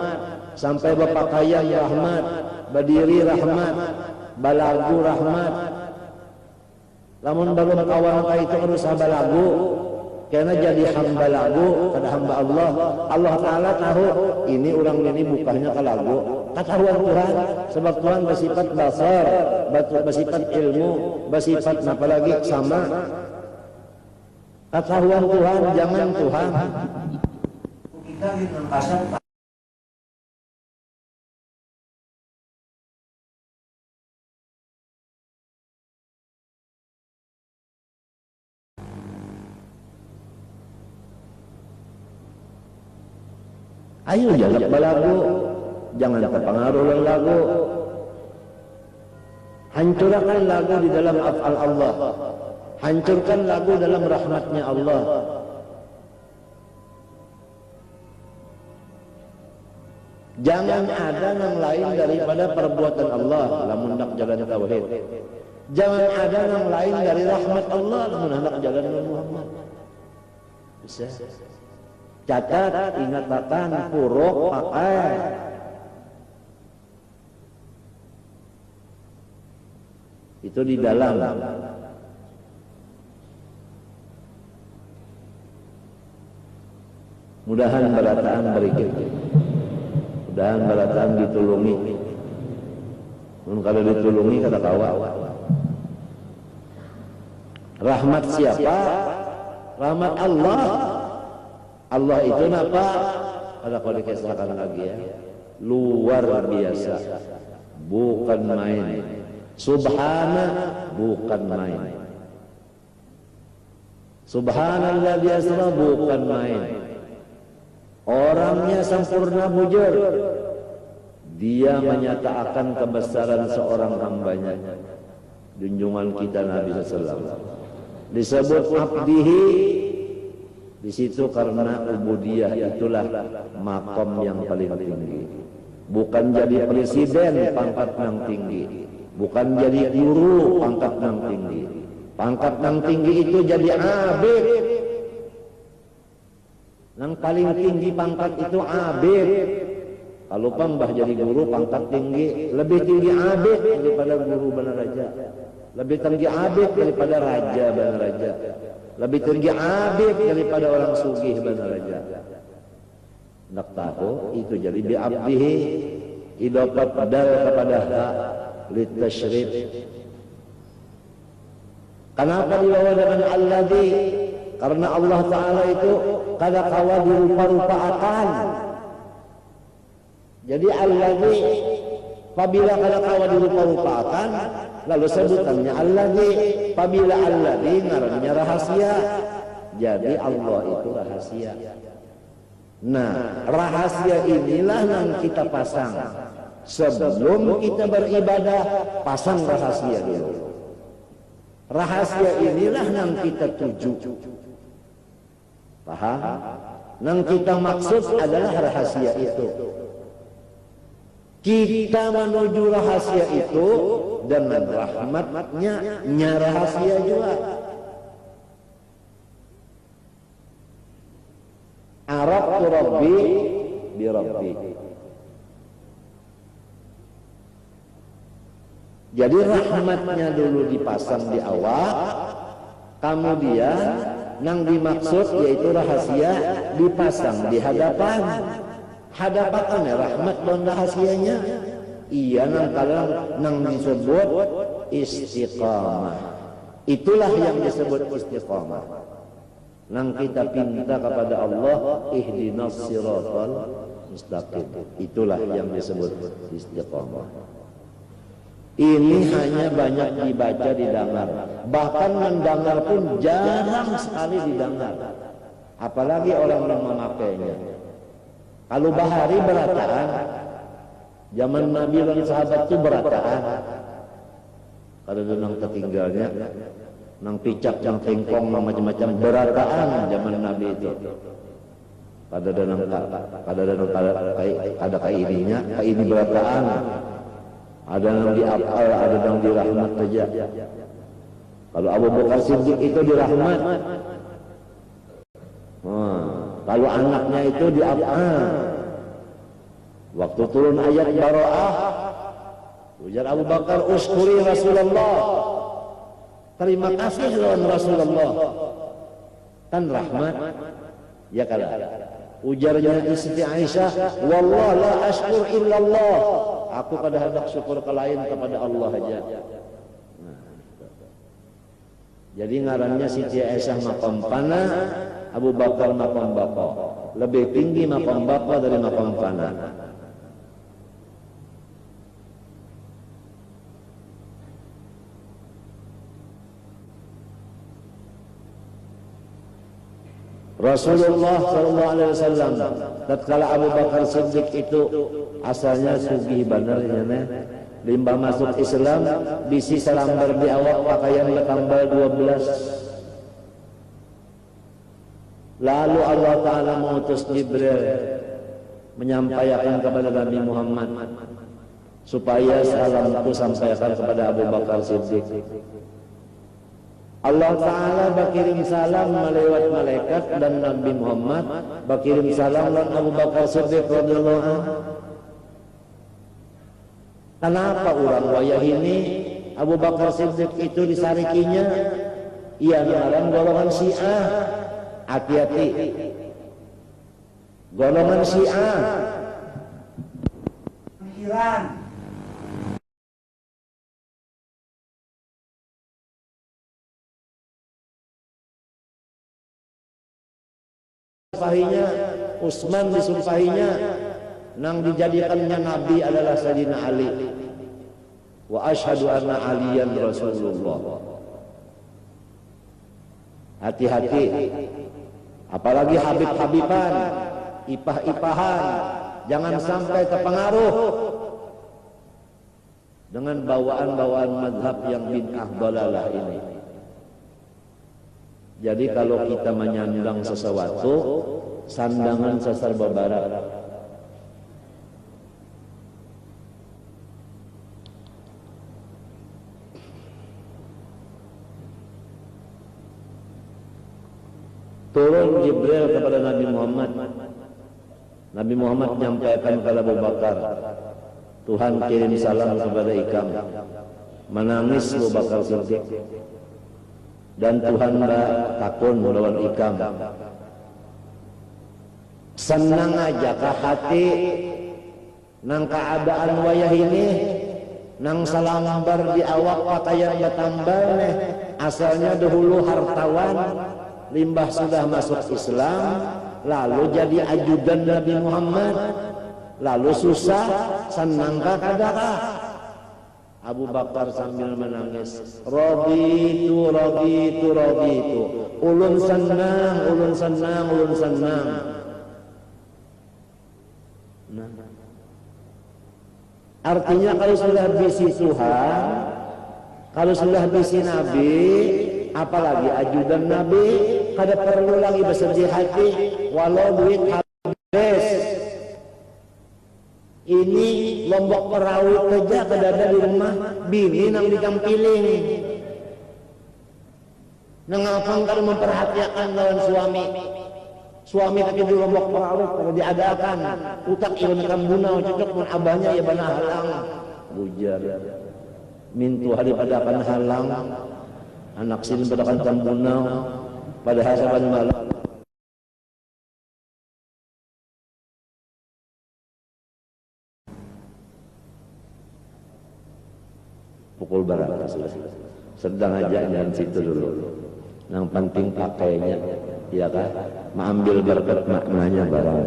sampai berpakaian rahmat, berdiri rahmat, balagu rahmat. Lamun belum kawan itu harus balagu, karena jadi hamba lagu pada hamba Allah. Allah Ta'ala tahu ini orang ini bukanya ke lagu. Ketahuan Tuhan, sebab Tuhan bersifat basar, bersifat ilmu, bersifat apalagi sama. Ketahuan Tuhan, jangan Tuhan. Kita pasang Ayo jalak balagu, jangan terpengaruh oleh lagu. Hancurkan lagu di dalam af'al Allah. Hancurkan lagu dalam rahmatnya Allah. Jangan ada yang lain daripada perbuatan Allah lamun hendak jalan tauhid. Jangan ada yang lain dari rahmat Allah lamun hendak jalan Muhammad. Bisa. Catat, ingat akan, puruk, pakai. Itu di dalam. Mudahan berataan berikut. Mudahan berataan ditulungi. Kalau ditulungi kata kawa. Rahmat siapa? Rahmat Allah. Allah itu apa? Ada kalau dikisahkan lagi ya. Luar biasa. Bukan main. Subhana bukan main. Subhanallah biasa bukan main. Orangnya sempurna bujur. Dia menyatakan kebesaran seorang hambanya. Junjungan kita Nabi SAW. Disebut abdihi. Di situ karena ubudiyah itulah makom yang paling tinggi. Bukan jadi presiden pangkat yang tinggi. Bukan jadi guru pangkat yang tinggi. Pangkat yang tinggi itu jadi abid. Yang paling tinggi pangkat itu abid. Kalau pang bah jadi guru pangkat tinggi, lebih tinggi abid daripada guru benar raja. Lebih tinggi abid daripada raja benar raja. Lebih tinggi abid daripada orang sugih benar raja. Nak tahu itu jadi bi'abdihi idafat dal kepada hak litasyrif. Kenapa dibawa dengan alladhi? Karena Allah Ta'ala itu kada kawa dirupa-rupa akan. Jadi alladhi apabila kada kawa dirupa-rupa akan, lalu sebutannya alladhi. Apabila alladhi ngarannya rahasia. Jadi Allah itu rahasia. Nah, rahasia inilah yang kita pasang. Sebelum kita beribadah, pasang rahasia dulu. Rahasia inilah yang kita tuju. Paham? Yang kita maksud adalah rahasia itu. Kita menuju rahasia itu dengan rahmatnya rahasia juga. Araftu Rabbi bi Rabbi. Jadi rahmatnya dulu dipasang di awal, kemudian yang dimaksud yaitu rahasia dipasang di hadapan. Hadapannya rahmat dan rahasianya. Iya nang disebut istiqamah. Itulah yang disebut istiqamah. Nang kita pinta kepada Allah ihdinas siratal mustaqim. Itulah yang disebut istiqamah. Ini hanya banyak dibaca didengar. Bahkan mendengar pun jarang sekali didengar. Apalagi orang yang memakainya. Kalau bahari berataan, zaman Nabi dan sahabat itu berataan. Kalau nang tertinggalnya, nang picak, nang tengkong, nang macam-macam berataan zaman Nabi itu. Ada kai ininya, kai ini berataan. Ada yang di afal, ada yang di rahmat saja. Kalau Abu Bakar Siddiq itu di rahmat. Kalau anaknya itu di afal. Waktu turun ayat Bara'ah, ujar Abu Bakar, uskuri Rasulullah. Terima kasih lawan Rasulullah. Kan rahmat. Ya kan? Ujarnya istri Aisyah, wallah la ashkur illallah. Aku kada hendak syukur ke lain kepada Allah aja. Nah, jadi ngarannya Siti Aisyah maqam pana, Abu Bakar maqam bapa. Lebih tinggi maqam bapa dari maqam pana. Rasulullah sallallahu alaihi wasallam tatkala Abu Bakar Siddiq itu asalnya sugih benernya nih, limbah masuk Islam bisi salambar di awak pakaian bertambal 12. Lalu Allah Ta'ala mengutus Jibril menyampaikan kepada Nabi Muhammad supaya salam itu sampaikan kepada Abu Bakar Siddiq. Allah Ta'ala berkirim salam melewat malaikat dan Nabi Muhammad berkirim salam dan Abu Bakar Siddiq radhiyallahu anhu. Kenapa orang wayah ini Abu Bakar Siddiq itu disarikinya? Ia dalam golongan Syiah. Hati-hati, golongan Syiah pikiran sumpahinya, Utsman disumpahinya nang dijadikannya Nabi adalah Sayyidina Ali. Wa asyhadu anna aliyan Rasulullah. Hati-hati, apalagi habib-habiban, ipah-ipahan, jangan sampai terpengaruh dengan bawaan-bawaan mazhab yang bid'ah dalalah ini. Jadi kalau kita menyandang sesuatu, sandangan seserba barat. Turun Jibril kepada Nabi Muhammad. Nabi Muhammad menyampaikan kepada Abu Bakar, Tuhan kirim salam kepada Ikam. Menangis Abu Bakar Siddiq. Dan Tuhan takun melawan Ikam. Senang aja ke hati nang keadaan wayah ini, nang salambar di awak pakaian bertambal nih, asalnya dahulu hartawan, limbah sudah masuk Islam, lalu jadi ajudan Nabi Muhammad, lalu susah, senangkah kadakah? Abu Bakar sambil menangis, Raditu, raditu, raditu. Ulun senang, ulun senang, ulun senang. Nah, artinya kalau sudah bisi Tuhan, kalau sudah bisi Nabi, apalagi ajudan Nabi, kada perlu lagi bersedih hati walau duit habis. Ini lombok perahu kerja kedada di rumah, bini nang dikampiling. Nangapang kalau memperhatikan lawan suami. Suami tapi di lombok perahu kalau diadakan, utak ilmu kambunau cocok pun abahnya ya bana halang. Bujar. Mintu hari pada akan halang. Anak sini pada akan kambunau pada hasaban malam. Pukul berapa sedang aja dan situ dulu. Yang penting pakainya, ya kan? Mengambil berkat maknanya barang.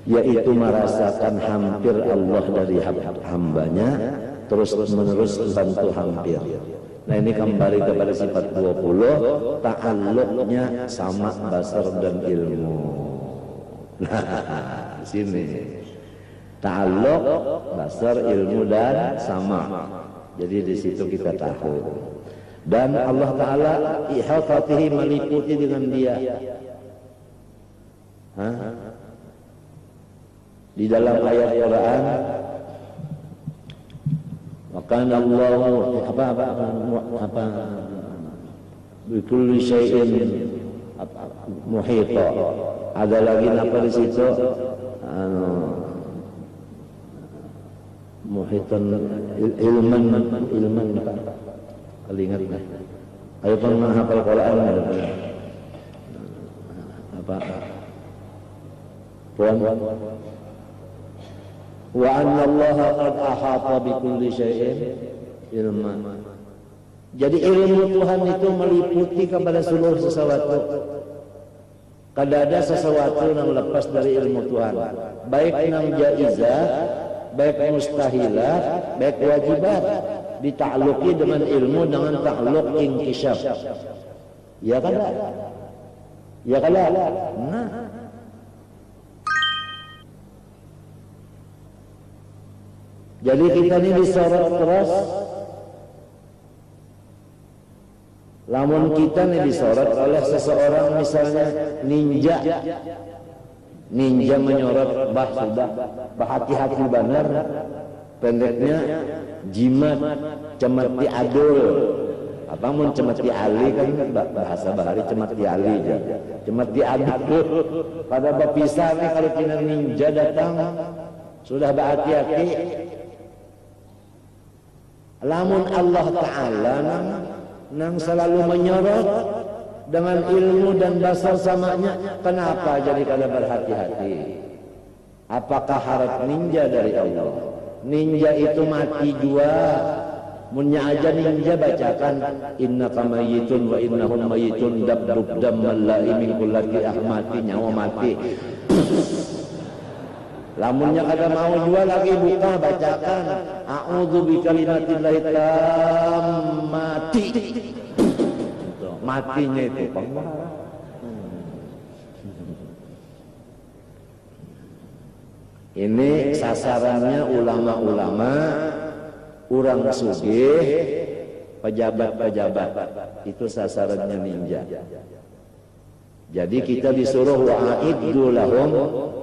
Yaitu merasakan hampir Allah dari hambanya, terus menerus bantu hampir. Nah ini kembali kepada sifat 20, ta'alluqnya sama basar dan ilmu. Nah sini ta'alluq basar, ilmu dan sama. Jadi di situ kita tahu. Dan Allah Ta'ala ihafatihi meliputi dengan dia. Di dalam ayat Quran, maka Allah apa bikulli syai'in muhita. Ada lagi apa di situ? Muhitan ilman kalau ingat lah. Ayo pernah hafal Quran apa? Puan. Wa anna Allah qad ahata bi kulli syai'in ilman. Jadi ilmu Tuhan itu meliputi kepada seluruh sesuatu. Kada ada sesuatu yang lepas dari ilmu Tuhan. Baik yang jaizah, baik mustahilah, baik wajibat, ditakluki dengan ilmu dengan takluk inkishaf. Ya kan? Ya kalau nah jadi kita ini disorot terus. Lamun kita nih disorot oleh seseorang misalnya ninja menyorot bah sudah hati-hati benar pendeknya jimat cemati adul apa mun cemati ali kan bahasa bahari cemati ali ya cemati adul pada berpisah nih kalau kita ninja datang sudah berhati-hati. Lamun Allah Ta'ala nang selalu menyorot dengan ilmu dan basar samanya, kenapa jadi kada berhati-hati? Apakah harap ninja dari Allah? Ninja itu mati jua. Munnya aja ninja bacakan innaka mayyitun wa innahum mayyitun dabdub dammal laimin kullati ahmati nyawa mati. Lamunnya kada mau jual lagi buka bacakan a'udzu bikalimatillahi tammati. Matinya itu ini sasarannya ulama-ulama, orang sugih, pejabat-pejabat. Itu sasarannya ninja. Jadi kita disuruh wa'iddu lahum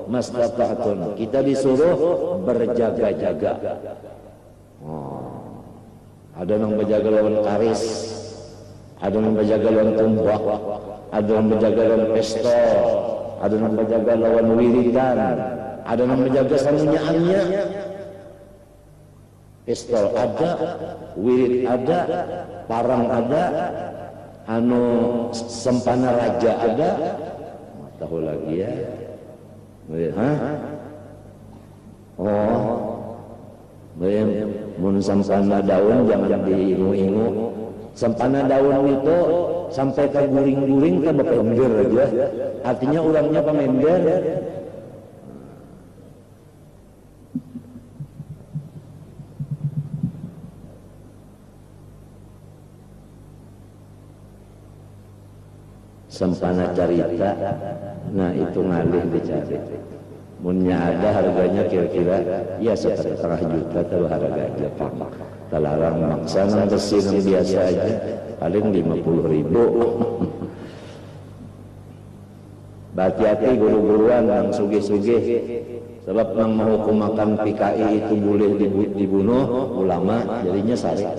mastata'tun. Kita disuruh berjaga-jaga. Ada yang berjaga lawan karis, ada yang berjaga lawan tumbak, ada yang berjaga lawan pistol, ada yang berjaga lawan wiridan, ada yang berjaga sanunyaannya. Pistol ada, wirid ada, parang ada, anu sempana raja ada, tahu lagi ya. Hah? Oh, mun sempana daun jangan diingu-ingu. Sempana daun itu sampai ke guring-guring ke pemender aja. Artinya orangnya pemender. Sempana carita, nah itu ngalih dicari. Munnya ada harganya kira-kira ya 1,5 juta kalau harganya. Talarang maksa nang besi nang biasa aja paling 50.000. Hati-hati guru-guruan nang sugih-sugih sebab nang menghukumakan PKI itu boleh dibunuh ulama jadinya sari.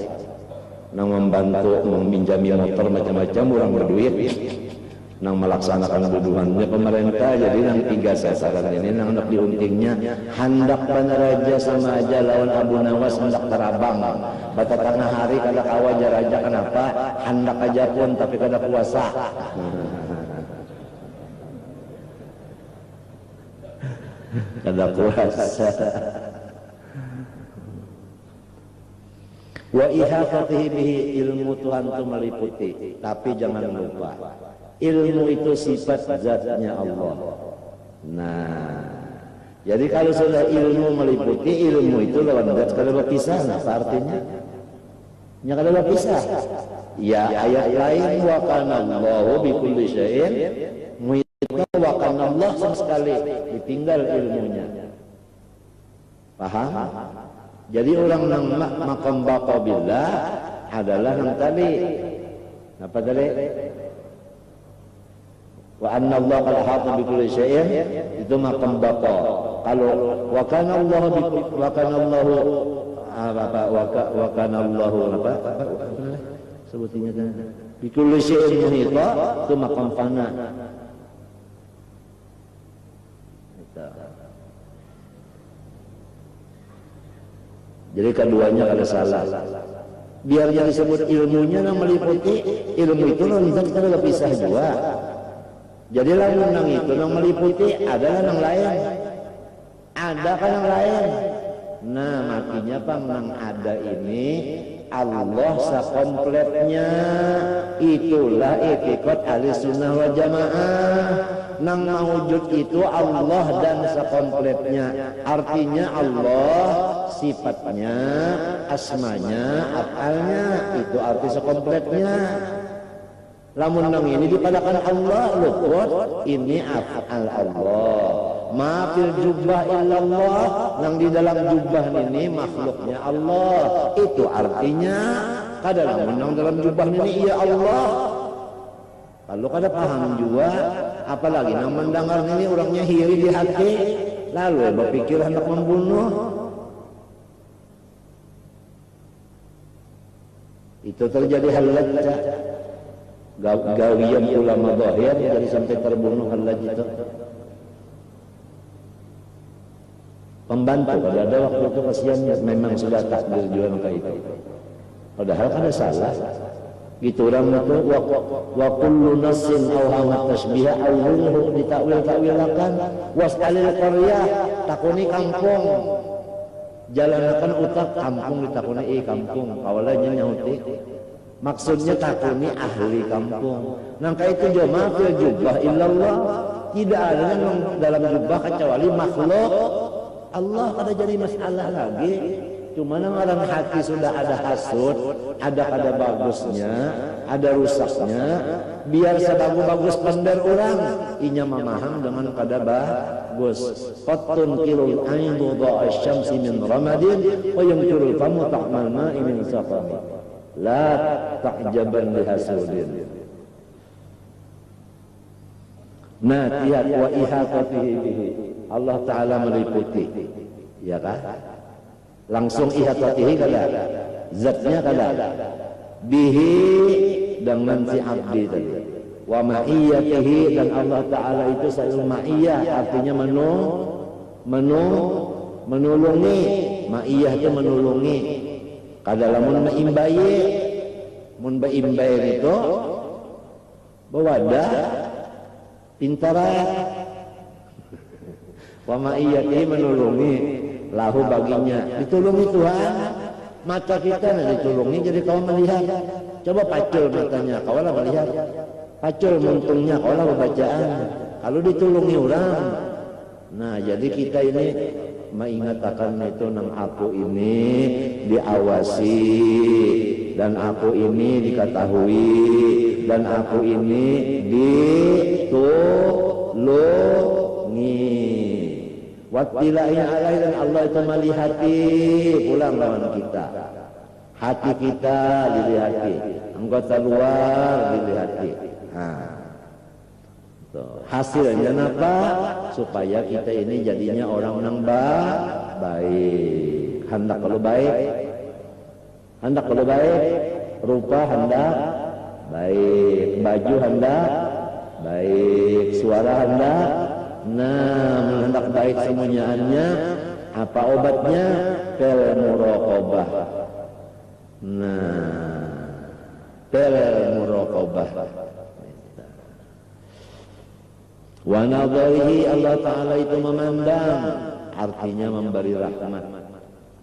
Nang membantu meminjami motor macam-macam orang berduit. Nang melaksanakan tuduhannya pemerintah jadi nang 3 sasaran ini nang hendak diuntingnya hendak panaraja sama aja lawan Abu Nawas hendak terabang bata tengah hari kada kawajar aja kenapa hendak aja pun tapi kada puasa kada puasa wa ihafatihi bihi ilmu Tuhan itu meliputi tapi jangan lupa ilmu itu sifat zatnya Allah. Nah, jadi kalau sudah ilmu meliputi ilmu itu lawan zat kada berpisah. Apa artinya? Nya kada berpisah. Ya ayat lain wa kana Allahu bikulli syai'in muhita wa kana Allah sama sekali ditinggal ilmunya. Paham? Jadi orang nang maqam baqa billah adalah yang tadi apa tadi? Wa anna Allah qad ahata bi kulli syai'in itu maqam baqa. Kalau wa kana Allah wa kana Allah apa sebutnya bi kulli syai'in muhita itu maqam fana. Jadi keduanya kada salah. Biar yang disebut ilmunya yang meliputi ilmu itu non kada berpisah juga. Jadi lamun nang itu nang meliputi adalah nang lain. Ada kan nang lain. Nah matinya pang nang ada ini Allah sakompletnya. Itulah itikad Ahlussunnah wal Jamaah. Nang mawujud itu Allah dan sakompletnya. Artinya Allah sifatnya, asmanya, af'alnya itu arti sakompletnya. Lamun nang ini dipadakan Allah luput ini af'al Allah. Ma fil jubah illallah, nang di dalam jubah ini makhluknya Allah. Itu artinya kada lamun nang dalam jubah ini ya Allah. Kalau kada paham juga, apalagi nang mendengar ini orangnya hiri di hati, lalu berpikir hendak membunuh. Itu terjadi halajah. Gawian ulama zahir jadi sampai terbunuh halajah itu. Pembantu kalau ada waktu itu kasihan memang sudah takdir juga maka itu. Padahal ada salah. Gitu orang itu wa kullu nassin aw hamat tasbiha awwalhu ditakwil-takwilakan was'alil qaryah takuni kampung. Jalanakan utak kampung ditakuni kampung awalnya nyahuti. Maksudnya takuni ahli kampung. Nangka itu jemaah fil jubah illallah, tidak ada yang dalam jubah kecuali makhluk Allah. Kada jadi masalah lagi. Cuma orang hati sudah ada hasud, ada bagusnya, ada rusaknya. Biar sebagus-bagus pandar orang, inya memaham dengan kada bagus. Qattun kilul aidu dha'a syamsi min ramadin wa yumkirul famu ta'mal ma'i min safami. La ta'jaban lihasudin. Natiyat wa ihaqatihi bihi. Allah Ta'ala meliputi. Ya kan? Langsung ihaqatihi kada. Zatnya kada. Bihi dengan si abdi tadi. Wa ma'iyatihi dan Allah Ta'ala itu selalu ma'iyah. Artinya menulungi. Ma'iyah itu menulungi. Kada lamun maimbaye mun baimbaye itu bawada pintara wa ma'iyati menulungi lahu baginya ditulungi Tuhan. Mata kita ditulungi jadi kau melihat. Coba pacul matanya kau lah melihat, pacul muntungnya kau lah bacaan. Kalau ditulungi orang, nah jadi kita ini mengingat akan itu nang aku ini diawasi dan aku ini diketahui dan aku ini ditulungi. Wattila'in alaih dan Allah itu melihati pulang lawan kita. Hati kita dilihati, anggota luar dilihati. Hasilnya apa? Supaya kita ini jadinya orang yang baik. Hendak kalau baik, rupa hendak baik, baju hendak baik, suara hendak. Nah, hendak baik semuanya. Apa obatnya? Pel muraqabah. Nah, pel muraqabah. Wa nadharihi Allah Ta'ala itu memandang, artinya memberi rahmat.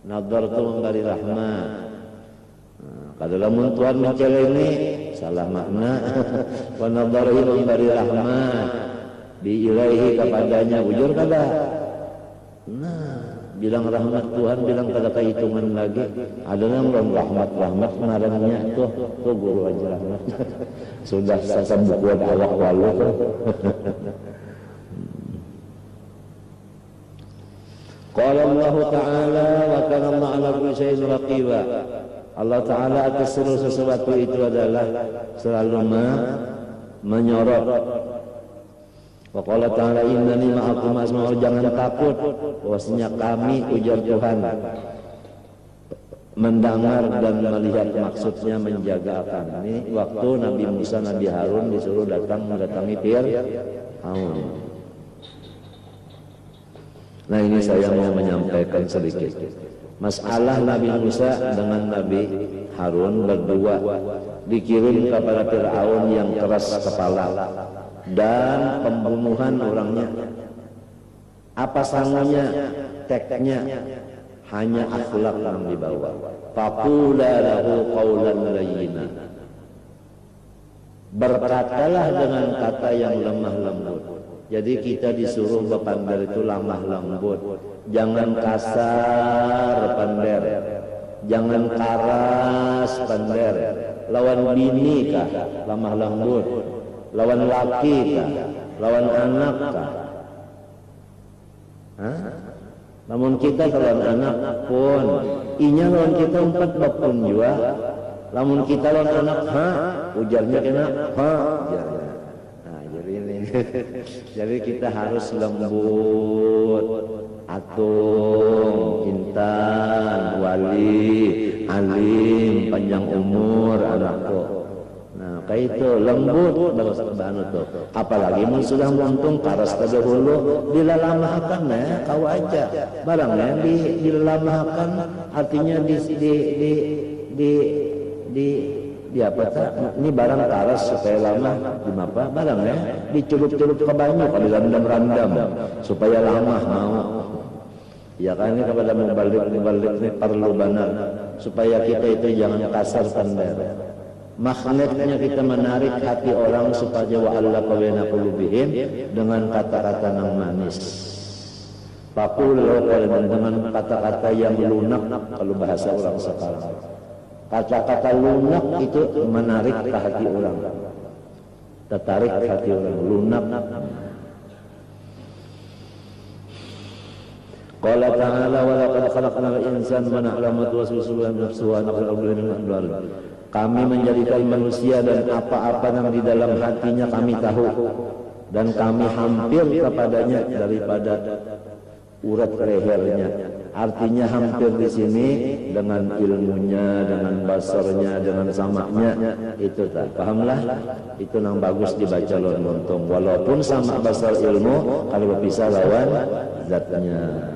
Nadhar itu memberi rahmat. Kalau lamun Tuhan ini salah makna. Wa nadharihi memberi rahmat bi ilaihi kepadanya bujur kada. Nah, bilang rahmat Tuhan bilang kada kehitungan lagi. Ada yang rahmat ngarannya tuh guru aja rahmat. Sudah sasambukuan awak walu tuh. Qala Allah Ta'ala wa kana Allah ala kulli syai'in raqiba. Allah Ta'ala atas seluruh sesuatu itu adalah selalu menyorot. Wa qala Ta'ala innani ma'akum asma'u, jangan takut bahwasanya kami ujar Tuhan mendengar dan melihat, maksudnya menjaga akan. Ini waktu Nabi Musa Nabi Harun disuruh mendatangi Fir'aun. Nah ini saya mau menyampaikan sedikit masalah Nabi Musa dengan Nabi Harun berdua dikirim kepada Fir'aun yang keras kepala dan pembunuhan orangnya. Apa sangunya, teknya hanya akhlak yang dibawa. Faqula lahu qawlan layyina, berkatalah dengan kata yang lemah lembut. Jadi kita disuruh berpandar itu lemah lembut, jangan kasar pandar, jangan keras pandar, lawan bini kah lemah lembut, lawan laki kah, lawan anak kah? Namun kita lawan anak pun inya lawan kita 4 pun jua. Lamun kita lawan anak ujarnya kena ujarnya. Nah, jadi ini jadi kita harus lembut, atung, intan, wali, alim, panjang umur anakku. Nah, kayak itu lembut bagus bahanu tuh. Apalagi mun sudah muntung karas tadahulu dilalamahkan kau aja. Barangnya dilalamahkan artinya di apa tak? Ini barang karas supaya lama di apa? Barangnya dicelup-celup ke banyu kalau dirandam-randam supaya lama mau. Ya kan ini kepada mubalik ini perlu benar supaya kita itu jangan kasar pandai. Magnetnya kita menarik hati orang supaya wa'alla qawina qulubihim dengan kata-kata yang manis. Pakul dengan kata-kata yang lunak kalau bahasa orang sekarang. Kata-kata lunak itu menarik ke hati orang. Tertarik ke hati orang. Lunak. Qala ta'ala wa laqad khalaqnal insana wa na'lamu ma tuwaswisu bihi nafsuhu wa naqulu min al-amr. Kami menjadikan manusia dan apa-apa yang di dalam hatinya kami tahu dan kami hampir kepadanya daripada urat lehernya. Artinya hampir di sini dengan ilmunya, dengan basarnya, dengan samaknya itu tak pahamlah. Itu yang bagus dibaca lawan lontong. Walaupun sama basar ilmu kalau berpisah lawan zatnya.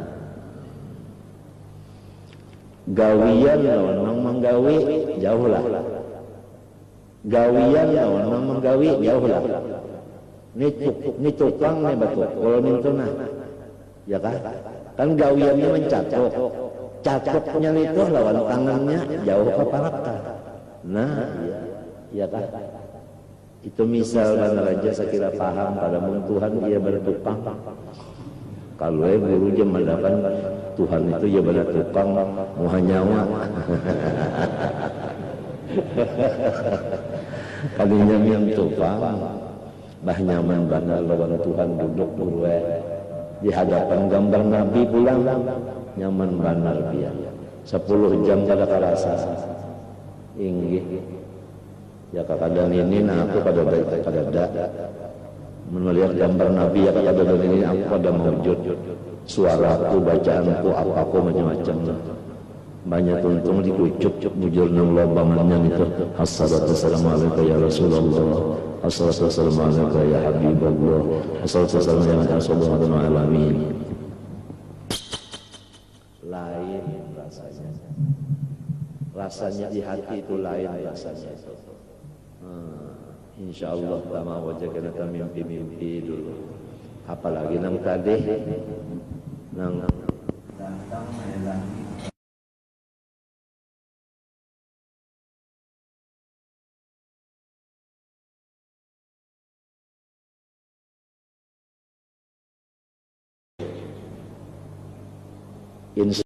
Gawian lawan nang menggawi jauhlah. Gawian lawan nang menggawi jauhlah. Ini tukang nih betul. Kalau nintuna, ya kan? Kan gawiannya mencatok. Cacoknya itu lawan tangannya jauh ke parakan. Nah, iya kan? Itu misal benar aja saya kira paham pada Tuhan dia bertukang. Kalau guru dia mendapat Tuhan itu ya benar tukang muha nyawa. Kalinya yang tukang bah nyaman benar lawan Tuhan duduk berwe di hadapan gambar Nabi pulang nyaman benar dia 10 jam kada karasa inggih ya kadang ini aku pada baik kada melihat gambar Nabi ya kadang ini aku pada mewujud suaraku bacaanku apaku macam-macam banyak tuntung dikucuk mujur nang lobangannya itu assalamualaikum ya Rasulullah assalamualaikum ya Habibullah assalamualaikum ya Rasulullah alamin. Lain rasanya di hati itu lain rasanya itu. Insyaallah tama wajah kita mimpi-mimpi dulu apalagi nang tadi nang datang lagi insya